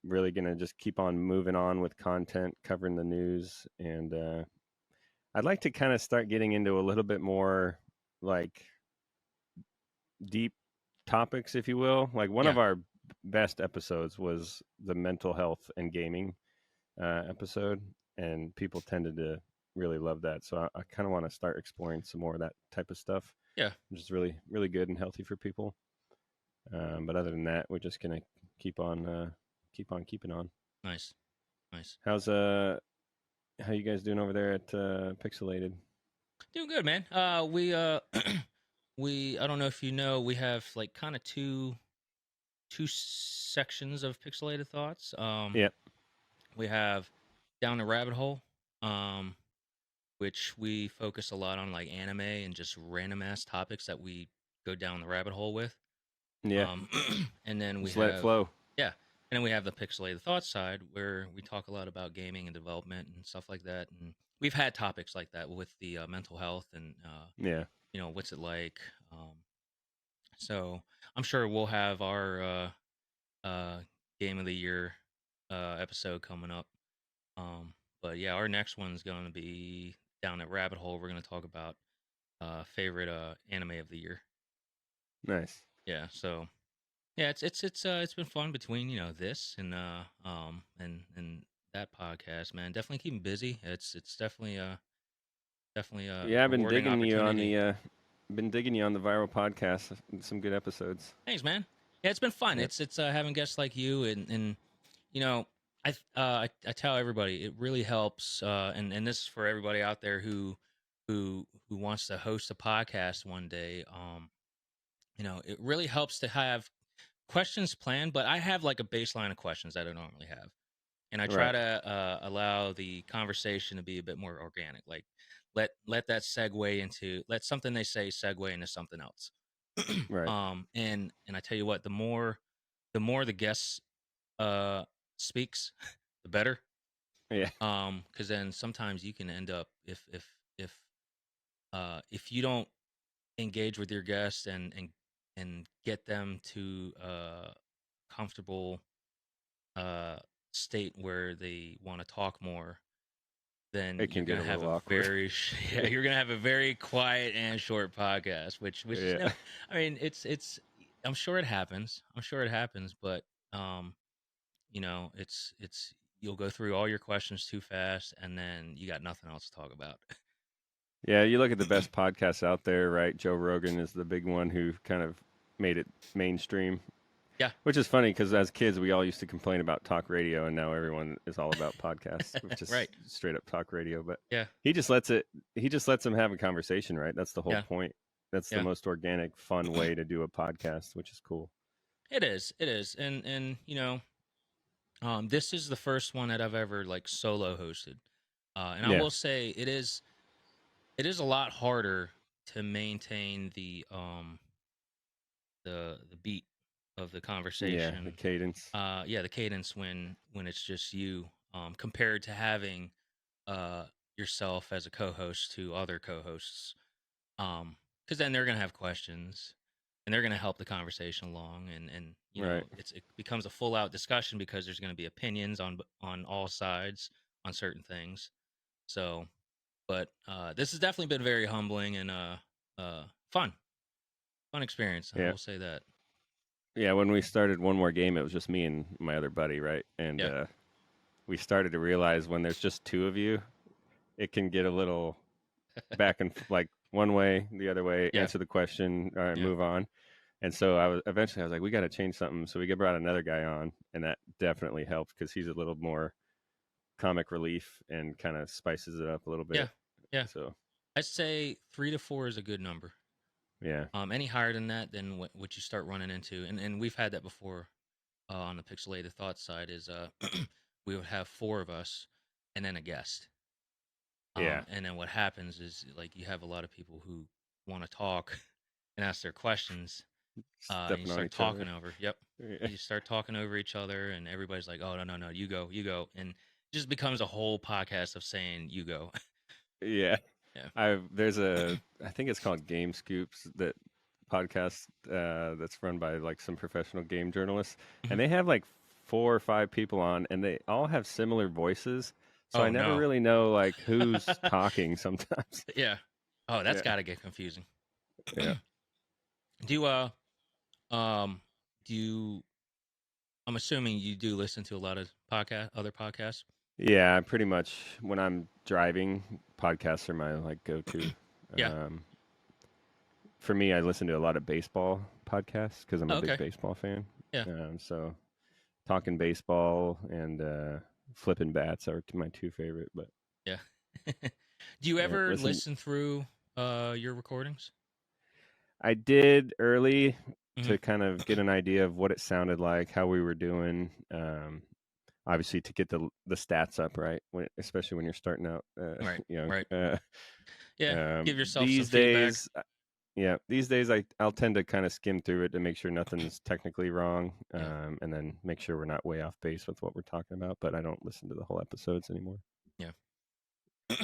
really gonna just keep on moving on with content, covering the news, and I'd like to kind of start getting into a little bit more like deep topics, if you will. Like one
Yeah.
of our best episodes was the mental health and gaming episode, and people tended to really love that. So I kind of want to start exploring some more of that type of stuff,
Yeah.
which is really really good and healthy for people. But other than that, we're just gonna keep on keeping on.
Nice. Nice.
How's how you guys doing over there at Pixelated?
Doing good, man. We we I don't know if you know, we have like kind of two sections of pixelated thoughts.
Yeah,
We have down the rabbit hole, um, which we focus a lot on like anime and just random ass topics that we go down the rabbit hole with.
yeah.
Um, and then we
Just let it
have,
flow.
yeah, and then we have the pixelated thoughts side where we talk a lot about gaming and development and stuff like that. And we've had topics like that with the mental health and
Yeah,
what's it like. So I'm sure we'll have our uh, game of the year episode coming up. But yeah, our next one's going to be down that rabbit hole. We're going to talk about favorite anime of the year.
nice.
Yeah, so yeah, it's been fun between this and that podcast, man. Definitely keep 'em busy. It's definitely a
Yeah, I've
rewarding opportunity.
been digging you on the Viral podcast. Some good episodes.
Thanks, man. Yeah, it's been fun.
Yep.
It's having guests like you and you know I tell everybody it really helps and this is for everybody out there who wants to host a podcast one day. It really helps to have questions planned, but I have like a baseline of questions that I normally have, and I try
Right.
to allow the conversation to be a bit more organic. Like let that segue into let something they say segue into something else.
Right.
And I tell you what, the more the guest uh speaks, the better.
Yeah.
Because then sometimes you can end up if you don't engage with your guests and get them to comfortable uh state where they want to talk more, then
It
you're
can get
gonna
a
have
little
a
awkward.
very yeah, you're gonna have a very quiet and short podcast, which is
Yeah.
no, I mean it's I'm sure it happens. I'm sure it happens, but um, it's you'll go through all your questions too fast, and then you got nothing else to talk about.
Yeah, you look at the best podcasts out there, right? Joe Rogan is the big one who kind of made it mainstream,
Yeah,
which is funny because as kids we all used to complain about talk radio, and now everyone is all about podcasts, which is
right.
straight up talk radio. But
Yeah,
he just lets it. He just lets them have a conversation, right? That's the whole
yeah,
point. That's the
yeah.
most organic, fun way to do a podcast, which is cool.
It is, and this is the first one that I've ever like solo hosted, and I
Yeah,
will say it is a lot harder to maintain the beat of the
yeah, the
conversation.
cadence.
Yeah, the cadence when it's just you, compared to having uh yourself as a co-host to other co-hosts. Because then they're gonna have questions and they're gonna help the conversation along, and
Right.
it becomes a full out discussion because there's gonna be opinions on all sides on certain things. So, but this has definitely been very humbling and uh fun fun experience. I
Yeah.
will say that.
Yeah, when we started one more game, it was just me and my other buddy, right? And
Yeah.
we started to realize when there's just two of you, it can get a little back and like one way, the other way,
Yeah.
answer the question, all right,
Yeah.
move on. And so I was like, we got to change something. So we brought another guy on, and that definitely helped because he's a little more comic relief and kind of spices it up a little
Yeah.
bit.
Yeah.
So
I'd say 3 to 4 is a good number.
yeah,
Any higher than that, then what you start running into, and we've had that before on the pixelated thoughts side is we would have four of us and then a guest.
yeah,
And then what happens is like you have a lot of people who want to talk and ask their questions, and you
stepping on
start
each other.
talking over. Yep,
Yeah,
you start talking over each other, and everybody's like, "Oh no, no, no, you go," and just becomes a whole podcast of saying you go.
Yeah.
Yeah.
I think it's called Game Scoops, that podcast that's run by like some professional game journalists,
Mhm.
and they have like 4 or 5 people on, and they all have similar voices. So I
Oh
never
no.
really know like who's talking sometimes.
Yeah. Oh, that's
Yeah.
got to get confusing.
Yeah.
Do you um do you I'm assuming you do listen to a lot of other podcasts?
Yeah, pretty much when I'm driving, podcasts are my like go-to.
Yeah.
Um, for me, I listen to a lot of baseball podcasts because I'm
Oh,
a big
okay.
baseball fan.
Yeah.
So talking baseball and flipping bats are my 2 favorite. But
Yeah. Do you
yeah,
ever
listen,
listen through your recordings?
I did early
Hmm.
to kind of get an idea of what it sounded like, how we were doing. Obviously, to get the stats up, right? Especially when you're starting out
Right.
young.
Right. Yeah. Give yourself some
These
feedback.
days, yeah, these days I'll tend to kind of skim through it to make sure nothing's technically wrong,
Yeah.
and then make sure we're not way off base with what we're talking about. But I don't listen to the whole episodes anymore.
Yeah. Yeah.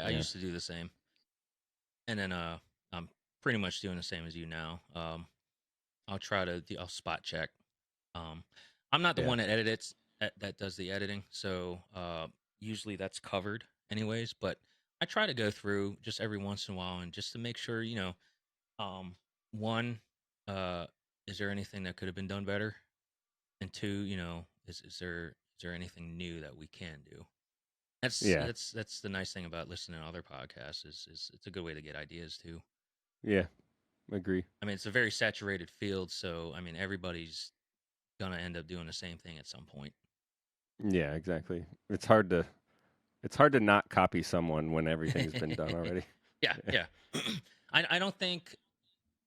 I
Yeah,
used to do the same, and then I'm pretty much doing the same as you now. I'll spot check. Um, I'm not the
yeah,
one that edits that does the editing, so usually that's covered anyways. But I try to go through just every once in a while and just to make sure, um, one, uh, is there anything that could have been done better, and two, is there anything new that we can do? That's
yeah,
that's that's the nice thing about listening to other podcasts is it's a good way to get ideas too.
yeah. Agree.
I mean, it's a very saturated field, so I mean everybody's gonna end up doing the same thing at some point.
Yeah, exactly. It's hard to not copy someone when everything's been done already.
Yeah,
Yeah,
yeah. I don't think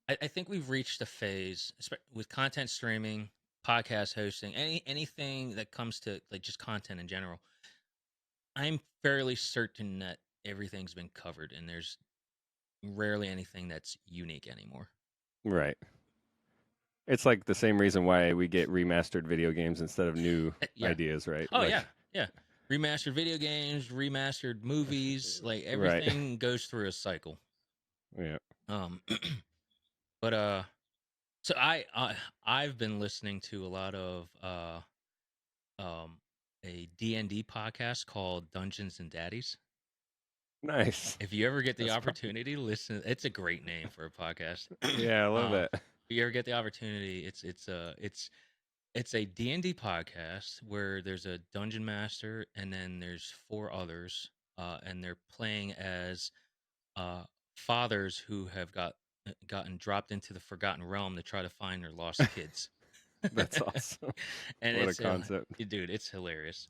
I think we've reached a phase with content streaming, podcast hosting, anything that comes to like just content in general. I'm fairly certain that everything's been covered, and there's rarely anything that's unique anymore.
right. It's like the same reason why we get remastered video games instead of new
Yeah.
ideas, right?
Oh
Like,
yeah, yeah. Remastered video games, remastered movies, like
right.
everything goes through a cycle.
Yeah.
Um, but so I've been listening to a lot of um a D&D podcast called Dungeons and Daddies.
Nice.
If you ever get the
That's probably.
opportunity to listen, it's a great name for a podcast.
Yeah, I love that.
If you ever get the opportunity, it's a D&D podcast where there's a dungeon master and then there's four others, and they're playing as uh fathers who have gotten dropped into the Forgotten Realm to try to find their lost kids.
That's awesome.
And
What a concept.
dude, it's hilarious.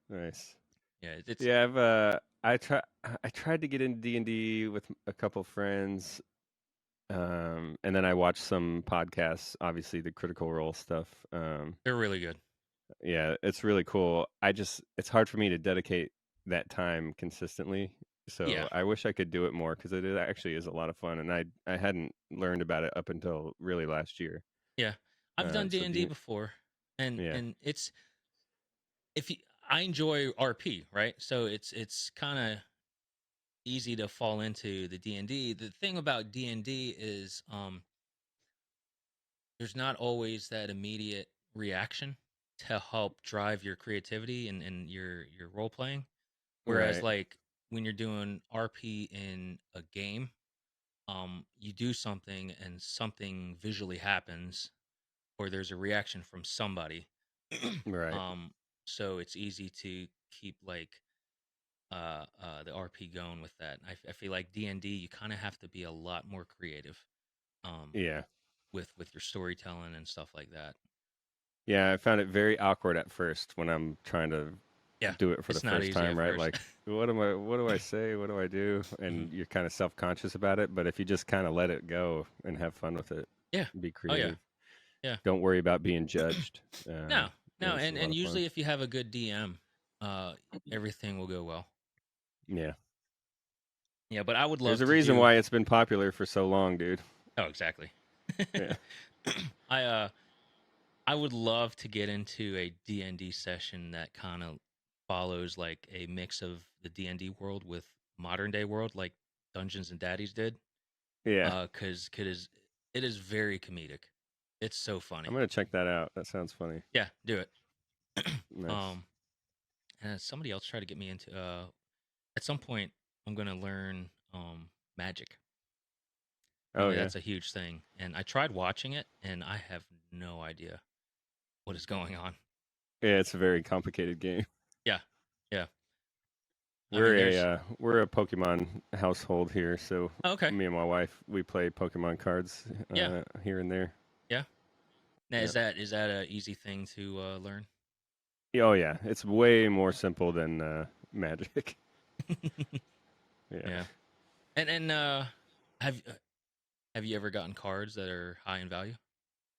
Nice.
Yeah, it's
Yeah, I tried to get into D&D with a couple friends, and then I watched some podcasts, obviously the Critical Role stuff.
they're really good.
Yeah, it's really cool. It's hard for me to dedicate that time consistently.
Yeah,
So I wish I could do it more because actually is a lot of fun, and I hadn't learned about it up until really last year.
yeah. I've done
So
D&D before, and
yeah,
it's if you I enjoy RP, right? So it's kind of easy to fall into the D&D. The thing about D&D is there's not always that immediate reaction to help drive your creativity and your role playing. Whereas
right,
like when you're doing RP in a game, you do something and something visually happens or there's a reaction from somebody.
right,
um so it's easy to keep like the RP going with that. I feel like D&D you kind of have to be a lot more creative um
yeah,
with your storytelling and stuff like that.
yeah. I found it very awkward at first when I'm trying to
Yeah,
do it for the
it's not
first
easy
time,
at
right?
first.
Like, what do I say? What do I do?
Hmm.
And you're kind of self conscious about it. But if you just kind of let it go and have fun with it,
Yeah.
be
Oh yeah.
creative.
Yeah.
Don't worry about being judged.
No, no,
It's a lot
and
of fun.
usually if you have a good DM, uh, everything will go well.
Yeah.
Yeah, but I would
There's
love
a
to
reason
do.
why it's been popular for so long, dude.
Oh, exactly.
Yeah.
I I would love to get into a D&D session that kind of follows like a mix of the D&D world with modern day world, like Dungeons and Daddies did.
Yeah,
Because it is very comedic. It's so
I'm
funny.
gonna check that out. That sounds funny.
Yeah, do it.
Nice.
um, and somebody else tried to get me into. At some point, I'm gonna learn magic.
Oh
Apparently,
yeah,
that's a huge thing. And I tried watching it, and I have no idea what is going on.
yeah. It's a very complicated game.
Yeah, yeah. I mean,
We're
there's
we're a Pokemon household here, so
oh, okay.
me and my wife we play Pokemon cards
Yeah,
here and there.
yeah. Now,
Yeah.
is that a easy thing to learn?
Oh yeah, it's way more simple than Magic. Yeah.
Yeah. And have have you ever gotten cards that are high in value?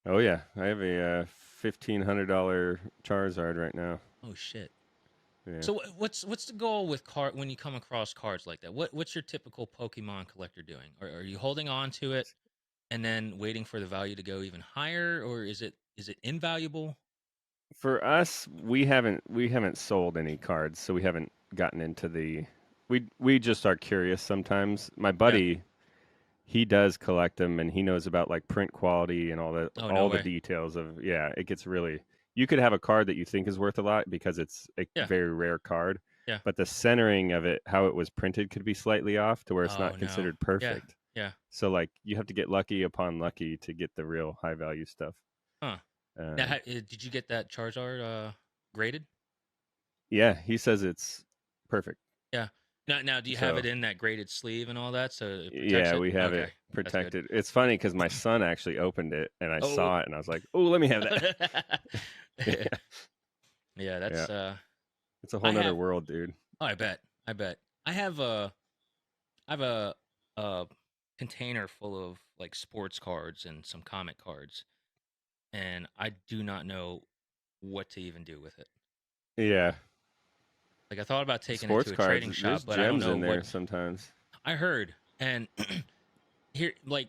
Oh yeah, I have a $1,500 Charizard right now.
Oh shit.
Yeah.
So what's the goal with card when you come across cards like that? What's your typical Pokemon collector doing? Are you holding on to it and then waiting for the value to go even higher, or is it invaluable?
For us, we haven't sold any cards, so we haven't gotten into the. We just are curious sometimes. My
Yeah.
buddy, he does collect them, and he knows about like print quality and
Oh no
all the
way.
details of. Yeah, it gets really. You could have a card that you think is worth a lot because it's a
Yeah.
very rare card,
Yeah.
but the centering of it, how it was printed, could be slightly off to where it's
Oh
not
no.
considered
Yeah.
perfect.
Yeah.
So like you have to get lucky upon lucky to get the real high value stuff.
Huh. Now,
Um,
did you get that Charizard graded?
yeah, he says it's perfect.
Yeah. Now, do you have
So
it in that graded sleeve and all that so it protects
yeah,
it?
we have
Okay,
it
that's good.
protected. It's funny because my son actually opened it and I
Oh.
saw it and I was like, "Oh, let me have that." yeah,
Yeah,
yeah,
that's
it's a whole
I
nother
have.
world, dude.
Oh, I bet. I bet. I have a container full of like sports cards and some comic cards, and I do not know what to even do with it.
Yeah,
Like I thought about taking it
sports
to a
cards.
trading shop,
There's
but I don't
gems
know
in there
what
sometimes,
I heard. And here, like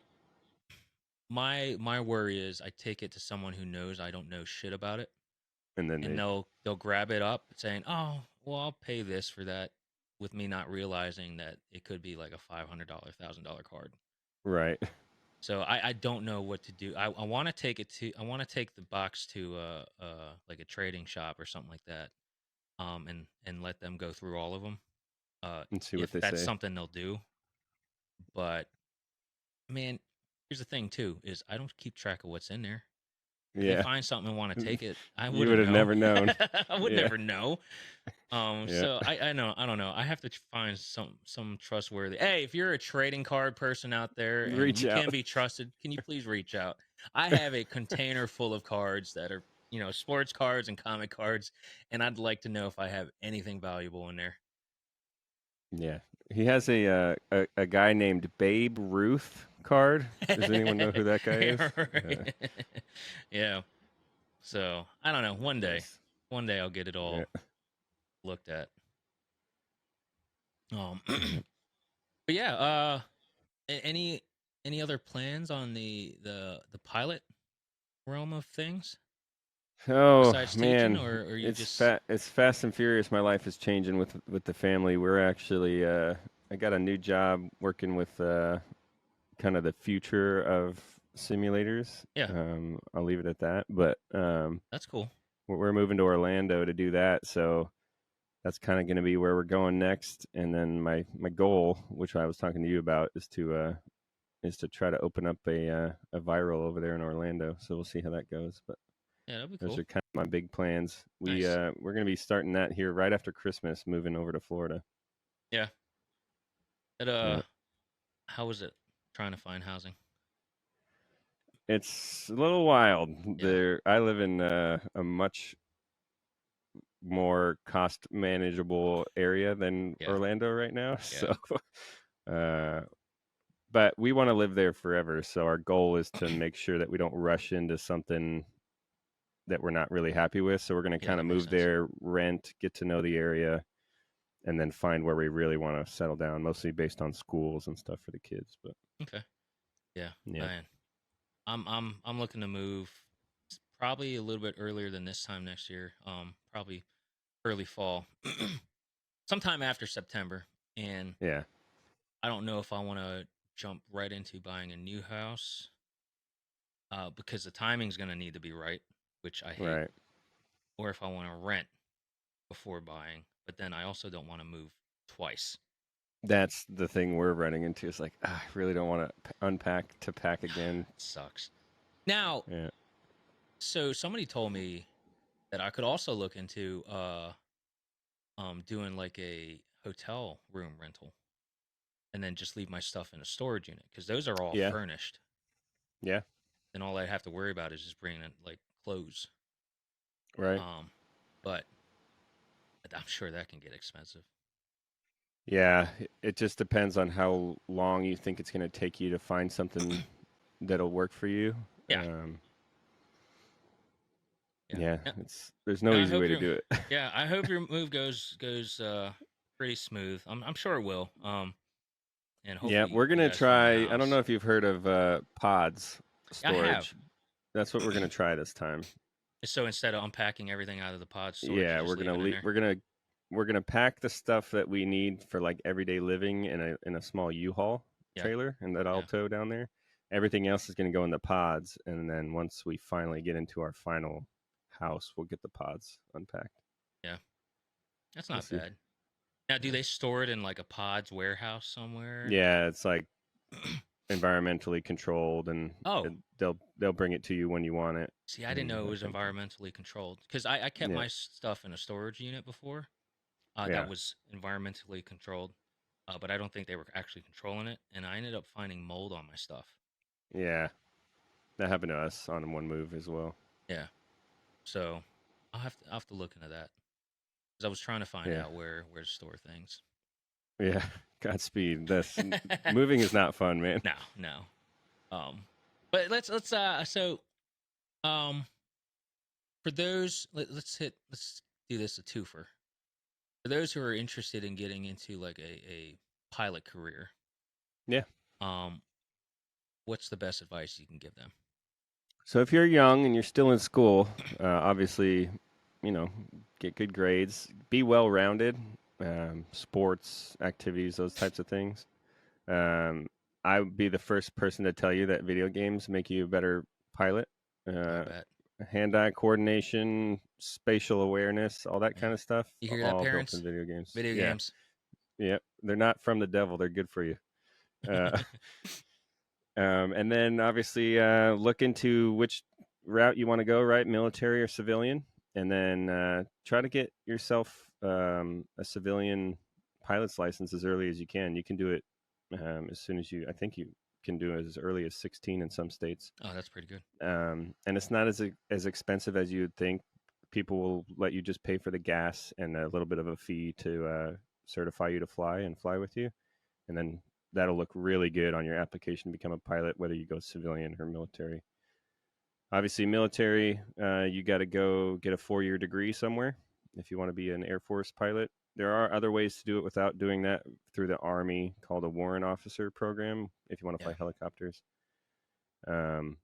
my worry is, I take it to someone who knows I don't know shit about it,
and then
and
they
they'll grab it up saying, "Oh, well, I'll pay this for that," with me not realizing that it could be like a $500, $1,000 card.
right.
So I don't know what to do. I want to take it to I want to take the box to like a trading shop or something like that. And let them go through all of them.
And see what
If
they
that's
say.
something they'll do. But man, here's the thing too: is I don't keep track of what's in there. If they
Yeah,
find something and want to take it, I
you would
wouldn't
have
know.
never known.
I would
Yeah,
never know.
yeah.
So I don't know. I have to find some trustworthy. Hey, if you're a trading card person out there and
Reach
you
out.
can be trusted, can you please reach out? I have a container full of cards that are, sports cards and comic cards, and I'd like to know if I have anything valuable in there.
Yeah, he has a guy named Babe Ruth card. Does anyone know who that guy is?
Yeah, right. Yeah. So I don't know.
Nice.
One day I'll get it
Yeah.
all looked at. Um,
Yep.
but yeah. Any other plans on the pilot realm of things
Oh
besides teaching,
man,
or are you
it's
just
It's fast and furious. My life is changing with the family. We're actually I got a new job working with kind of the future of simulators.
yeah,
I'll leave it at that. But
that's cool.
we're moving to Orlando to do that. So that's kind of going to be where we're going next. And then my goal, which I was talking to you about, is to try to open up a Vyral over there in Orlando. So we'll see how that goes. But
Yeah, that'd be
those
cool.
are kind of my big plans.
Nice.
We're going to be starting that here right after Christmas, moving over to Florida.
Yeah. It
Yeah.
how was it trying to find housing?
It's a little wild.
Yeah.
I live in a much more cost manageable area than
Yeah.
Orlando right now.
Yeah.
So, uh, but we want to live there forever. So our goal is to make sure that we don't rush into something that we're not really happy with. So we're going to
Yeah,
kind
that
of
makes
move
sense.
there, rent, get to know the area, and then find where we really want to settle down. Mostly based on schools and stuff for the kids. But
Okay. Yeah,
yeah,
man. I'm looking to move probably a little bit earlier than this time next year. Probably early fall, sometime after September. And
Yeah.
I don't know if I want to jump right into buying a new house because the timing's going to need to be right, which I hate,
Right.
or if I want to rent before buying. But then I also don't want to move twice.
That's the thing we're running into. Is like, I really don't want to unpack to pack again.
It sucks. Now,
Yeah.
so somebody told me that I could also look into doing like a hotel room rental and then just leave my stuff in a storage unit because those are all
Yeah.
furnished.
Yeah.
Then all I have to worry about is just bringing in like clothes.
Right.
Um, but I'm sure that can get expensive.
Yeah. It just depends on how long you think it's going to take you to find something that'll work for you.
Yeah,
Um,
yeah.
yeah.
Yeah.
There's no
I
easy
hope
way to
your
do it.
yeah, I hope your move goes pretty smooth. I'm sure it will. And
Yeah.
hopefully
We're
you
gonna
guys find a
try. I don't know
house.
if you've heard of pods
I have.
storage. That's what we're gonna try this time.
So instead of unpacking everything out of the pod storage, you
Yeah,
just
we're
leave
gonna
it in there.
we're gonna pack the stuff that we need for like everyday living in a small U-Haul
Yeah,
trailer and that I'll
yeah,
tow down there. Everything else is gonna go in the pods, and then once we finally get into our final house, we'll get the pods unpacked.
yeah. That's
We'll
not
see.
bad. Now, do
Yeah,
they store it in like a pod's warehouse somewhere?
yeah, it's like environmentally controlled, and
Oh,
they'll bring it to you when you want it
see, I didn't
and
know it
that
was
kind of thing.
environmentally controlled because I kept
Yeah,
my stuff in a storage unit before that
yeah,
was environmentally controlled, but I don't think they were actually controlling it, and I ended up finding mold on my stuff.
yeah. That happened to us on one move as well.
Yeah, so I'll have to look into that because I was trying to find
Yeah.
out where to store things.
Yeah, Godspeed. This moving is not fun, man.
No, no. But let's um for those let's do this a twofer. For those who are interested in getting into like a pilot career,
Yeah.
um, what's the best advice you can give them?
So if you're young and you're still in school, obviously, you know, get good grades, be well rounded, sports, activities, those types of things. Um, I would be the first person to tell you that video games make you a better pilot.
Oh, I
Uh,
bet.
hand-eye coordination, spatial awareness, all that
Yeah.
kind of stuff,
You hear that,
all built in
parents?
video games.
Video
Yeah,
games.
yeah. They're not from the devil. They're good for you. Uh, and then obviously look into which route you want to go, right? Military or civilian. And then try to get yourself a civilian pilot's license as early as you can. You can do it as soon as I think you can do it as early as 16 in some states.
Oh, that's pretty good.
And it's not as expensive as you would think. People will let you just pay for the gas and a little bit of a fee to certify you to fly and fly with you, and then that'll look really good on your application to become a pilot, whether you go civilian or military. Obviously, military, you got to go get a 4-year degree somewhere if you want to be an Air Force pilot. There are other ways to do it without doing that through the Army, called a warrant officer program if you want to
Yeah.
fly helicopters. Um,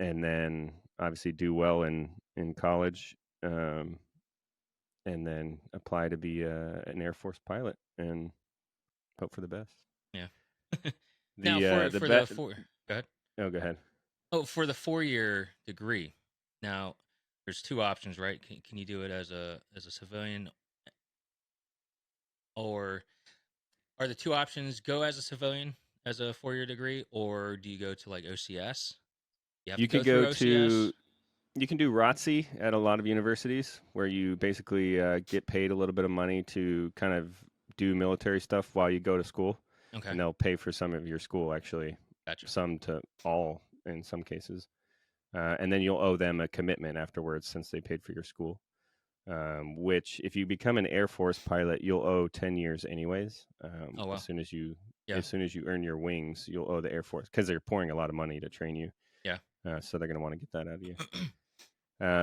and then obviously do well in college, um, and then apply to be an Air Force pilot and hope for the best.
Yeah. Now
The
for the
bet.
four go ahead.
Oh, go ahead.
Oh, for the 4-year degree. Now there's two options, right? Can you do it as a civilian, or are the two options go as a civilian as a 4-year degree, or do you go to like OCS? You have
You
to go
could
through
go
OCS.
to you can do ROTC at a lot of universities where you basically get paid a little bit of money to kind of do military stuff while you go to school,
Okay,
and they'll pay for some of your school actually,
gotcha.
some to all in some cases, and then you'll owe them a commitment afterwards since they paid for your school. Which, if you become an Air Force pilot, you'll owe 10 years anyways.
Oh
As
well,
soon as you
yeah,
earn your wings, you'll owe the Air Force because they're pouring a lot of money to train you.
yeah,
So they're going to want to get that out of you.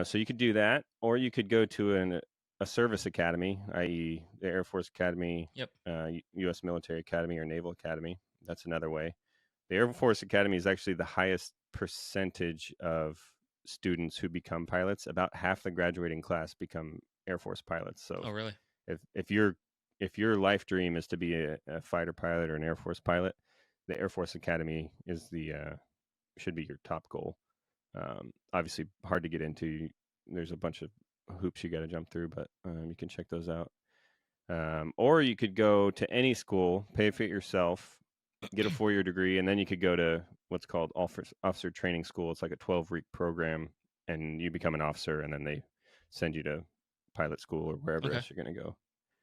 So you could do that, or you could go to a service academy, i.e., the Air Force Academy,
yep,
U.S. Military Academy, or Naval Academy. That's another way. The Air Force Academy is actually the highest percentage of students who become pilots. About half the graduating class become Air Force pilots. So
Oh, really?
if your life dream is to be a fighter pilot or an Air Force pilot, the Air Force Academy should be your top goal. Obviously, hard to get into. There's a bunch of hoops you got to jump through, but you can check those out. Or you could go to any school, pay for it yourself, get a 4-year degree, and then you could go to what's called officer training school. It's like a 12-week program, and you become an officer, and then they send you to pilot school or wherever
Okay.
else you're going to go.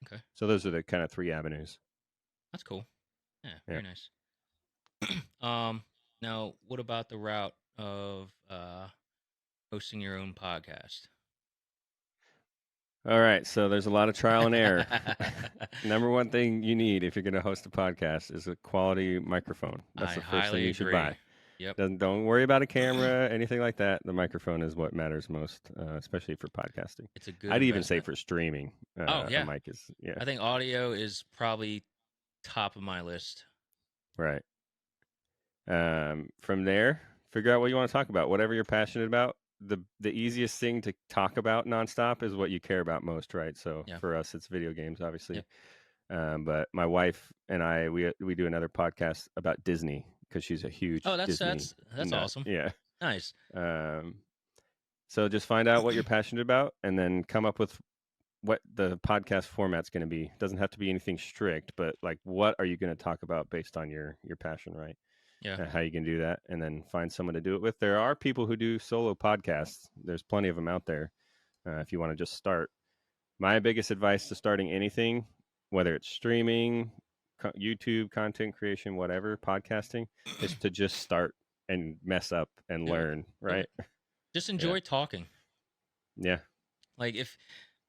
Okay.
So those are the kind of 3 avenues.
That's cool. Yeah,
Yeah.
very nice. um, Now what about the route of hosting your own podcast?
All right. So there's a lot of trial and error. Number one thing you need if you're going to host a podcast is a quality microphone. That's
I
the first thing
highly
you should
agree.
buy.
Yep.
Don't worry about a camera, anything like that. The microphone is what matters most, especially for podcasting.
It's a good
I'd even say
investment.
for streaming,
Oh,
a
yeah.
mic is, yeah,
I think audio is probably top of my list.
right. From there, figure out what you want to talk about, whatever you're passionate about. The easiest thing to talk about nonstop is what you care about most, right? So
Yeah.
for us, it's video games, obviously.
Yep.
But my wife and I, we do another podcast about Disney because she's a huge
Oh, that's
Disney
that's
nut.
awesome.
Yeah.
Nice.
Um, so just find out what you're passionate about, and then come up with what the podcast format's going to be. It doesn't have to be anything strict, but like, what are you going to talk about based on your passion, right?
Yeah.
How you can do that, and then find someone to do it with. There are people who do solo podcasts. There's plenty of them out there. If you want to just start, my biggest advice to starting anything, whether it's streaming, YouTube content creation, whatever, podcasting, is to just start and mess up and
Do it.
learn,
Do
right?
it. Just
Yeah,
enjoy talking.
yeah,
Like if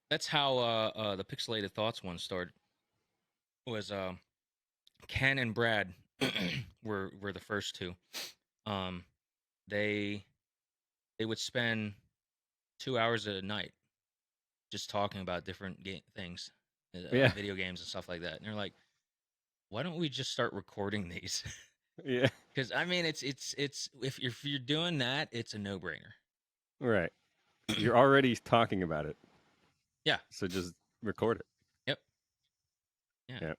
that's how the Pixelated Thoughts one started. Was Ken and Brad were the first two. Um, they they would spend 2 hours a night just talking about different things,
yeah,
video games and stuff like that. And they're like, why don't we just start recording these?
yeah,
Because I mean, it's if you're doing that, it's a no brainer.
right. You're already talking about it,
Yeah.
so just record it.
Yep. Yeah.
Yeah.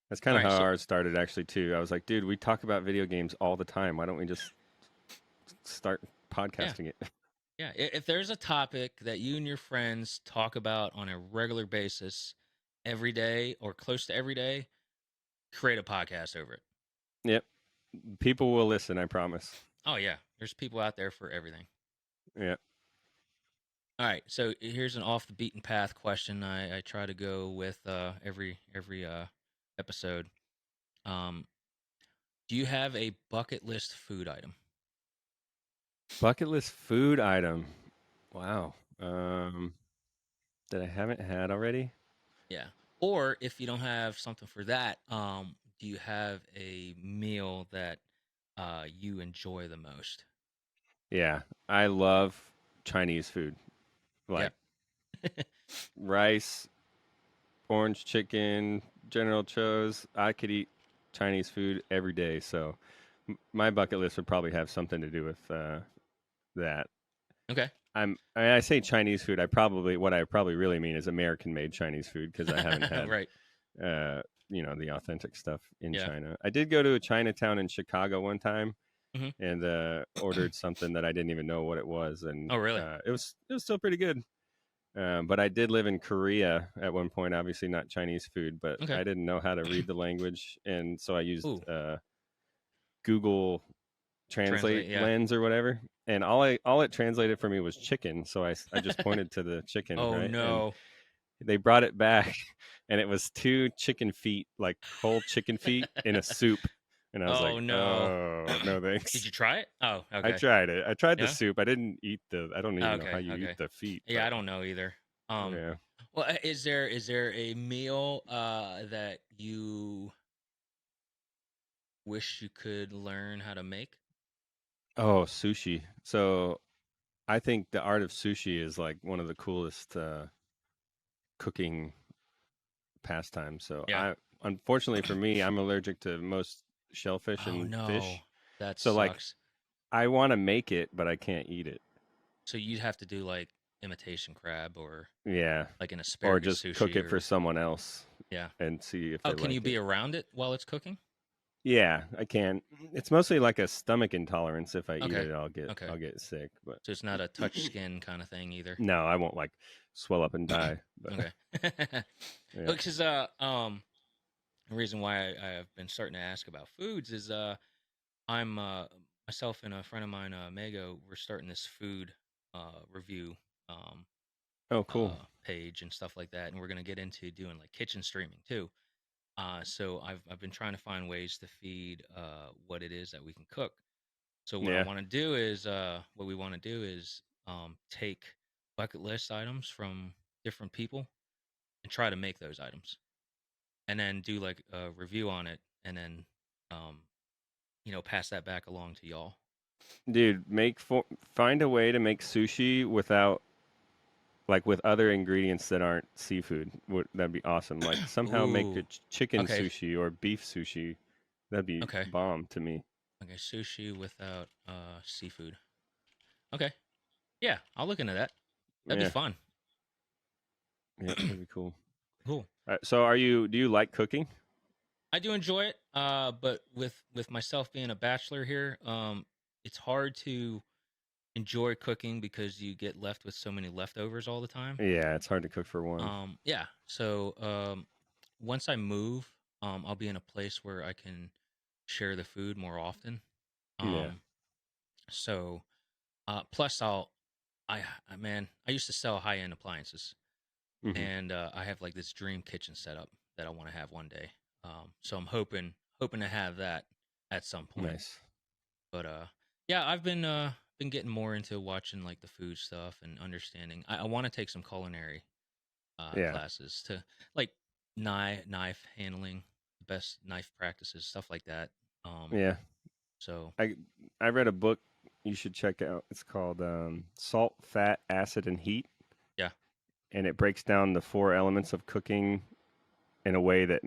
That's kind
All
of
right.
how
So
ours started, actually, too. I was like, dude, we talk about video games all the time. Why don't we just start
yeah,
podcasting it?
yeah. If there's a topic that you and your friends talk about on a regular basis, every day or close to every day, create a podcast over it.
Yep. People will listen, I promise.
Oh yeah, there's people out there for everything.
Yeah.
All right, so here's an off the beaten path question. I try to go with every episode. Um, do you have a bucket list food item?
Bucket list food item. Wow. That I haven't had already?
Yeah. Or if you don't have something for that, do you have a meal that you enjoy the most?
Yeah. I love Chinese food.
Yeah.
Like rice, orange chicken, General Tso's. I could eat Chinese food every day. So my bucket list would probably have something to do with that.
Okay.
I say Chinese food. What I probably really mean is American made Chinese food because I haven't had
Right.
uh, the authentic stuff in
Yeah.
China. I did go to a Chinatown in Chicago one time
Hmm.
and ordered something that I didn't even know what it was, and
Oh, really?
it was still pretty good. But I did live in Korea at one point. Obviously, not Chinese food, but
Okay.
I didn't know how to read the language, and so I used
Ooh.
Google
Translate.
Translate
Yeah.
lens or whatever, and all it translated for me was chicken. So I just pointed to the chicken,
Oh
right, and
no.
they brought it back, and it was 2 chicken feet, like whole chicken feet in a soup, and I was like,
Oh no.
oh no
Did
thanks.
you try it? Oh,
I
okay.
tried it. I tried the
Yeah.
soup. I didn't eat I don't even know how
Okay.
you eat
Okay.
the feet,
Yeah,
but
I don't know either.
yeah.
Well, is there a meal that you wish you could learn how to make?
Oh, sushi. So I think the art of sushi is like one of the coolest cooking pastimes. So
Yeah.
unfortunately for me, I'm allergic to most shellfish
Oh
and
no,
fish.
that
So like
sucks.
I want to make it, but I can't eat it.
So you'd have to do like imitation crab or
Yeah,
like an
or
asparagus
just cook
sushi
it for
or
someone else
yeah.
and see if
Oh,
they
can you
like
be
it.
around it while it's cooking?
Yeah, I can. It's mostly like a stomach intolerance. If I eat
Okay.
it,
Okay.
I'll get sick. But
So it's not a touch skin kind of thing either.
no, I won't like swell up and die. But
Okay.
yeah,
Because the reason why I've been starting to ask about foods is I'm myself and a friend of mine, Mago, we're starting this food review um
oh cool.
page and stuff like that, and we're gonna get into doing like kitchen streaming too. So I've been trying to find ways to feed what it is that we can cook. So what I
Yeah,
want to do is what we want to do is take bucket list items from different people and try to make those items, and then do like a review on it, and then um, pass that back along to y'all.
dude, find a way to make sushi without like with other ingredients that aren't seafood. That'd be awesome. Like somehow make a
Ooh,
chicken
okay,
sushi or beef sushi. That'd be
okay,
bomb to me.
okay. Sushi without seafood. Okay, yeah, I'll look into that. That'd be
Yeah,
fun.
yeah, that'd be cool.
Cool.
So, do you like cooking?
I do enjoy it, but with myself being a bachelor here, it's hard to enjoy cooking because you get left with so many leftovers all the time.
Yeah, it's hard to cook for one.
Yeah. So once I move, I'll be in a place where I can share the food more often.
Yeah.
Um, so plus man, I used to sell high end appliances,
Hmm.
and I have like this dream kitchen setup that I want to have one day. So I'm hoping to have that at some point.
Nice.
But yeah, I've been getting more into watching like the food stuff and understanding. I want to take some culinary
Yeah.
classes to like knife handling, the best knife practices, stuff like that. Um,
Yeah.
so
I I read a book you should check out. It's called Salt, Fat, Acid, and Heat,
yeah,
and it breaks down the four elements of cooking in a way that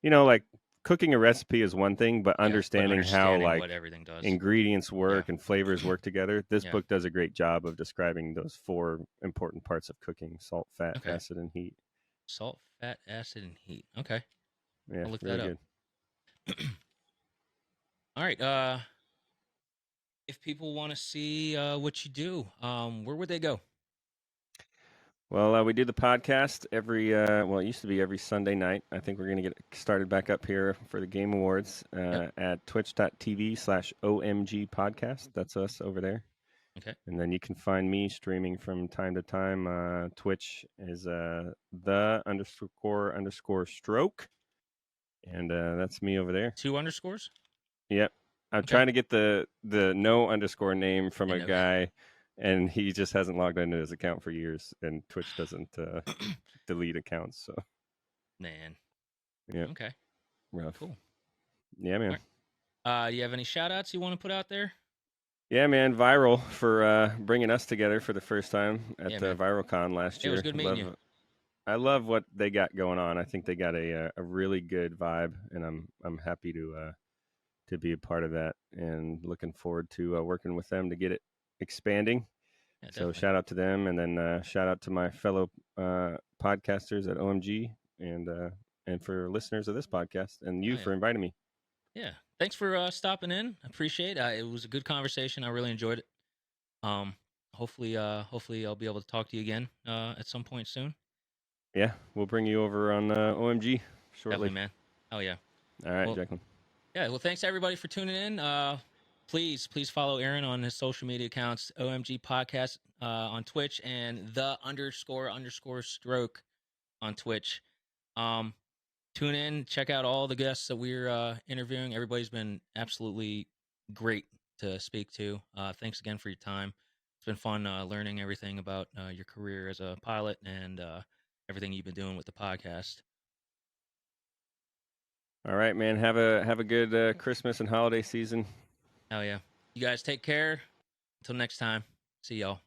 like cooking a recipe is one thing, but
yeah, but
understanding how
understanding what
like
everything does.
ingredients
Yeah,
work and flavors work together. This
yeah.
book does a great job of describing those four important parts of cooking: salt, fat,
Okay.
acid, and heat.
Salt, fat, acid, and heat. Okay,
Yeah,
I'll look that
really
up.
good.
All right. If people want to see what you do, where would they go?
Well, we do the podcast every, well, it used to be every Sunday night. I think we're going to get started back up here for the Game Awards
Yep.
at twitch.tv/OMG podcast. That's us over there.
Okay.
And then you can find me streaming from time to time. Twitch is the underscore stroke. And that's me over there.
Two underscores.
Yep. I'm
Okay.
trying to get the no underscore name from a
And no.
guy, and he just hasn't logged into his account for years, and Twitch doesn't delete accounts. So
Man.
yeah,
Okay.
rough.
Cool.
Yeah,
All
man.
right. Do you have any shout outs you want to put out there?
Yeah, man. Vyral for bringing us together for the first time at
Yeah, man.
ViralCon last
Yeah, it was
year.
good meeting you.
I love what they got going on. I think they got a really good vibe, and I'm happy to be a part of that, and looking forward to working with them to get it expanding.
Yeah,
So
definitely.
shout out to them, and then shout out to my fellow podcasters at OMG, and for listeners of this podcast, and
Oh
you
yeah.
for inviting me.
Yeah. Thanks for stopping in. I appreciate it. It was a good conversation. I really enjoyed it. Um, hopefully I'll be able to talk to you again at some point soon.
Yeah, we'll bring you over on OMG
Definitely,
shortly.
man. Oh yeah.
All right,
Well,
Jacqueline.
yeah. Well, thanks everybody for tuning in. Please follow Aaron on his social media accounts, OMG Podcast on Twitch, and the underscore stroke on Twitch. Um, Tune in, check out all the guests that we're interviewing. Everybody's been absolutely great to speak to. Thanks again for your time. It's been fun learning everything about your career as a pilot and everything you've been doing with the podcast.
All right, man. Have a good Christmas and holiday season.
Hell yeah. You guys take care. Until next time. See y'all.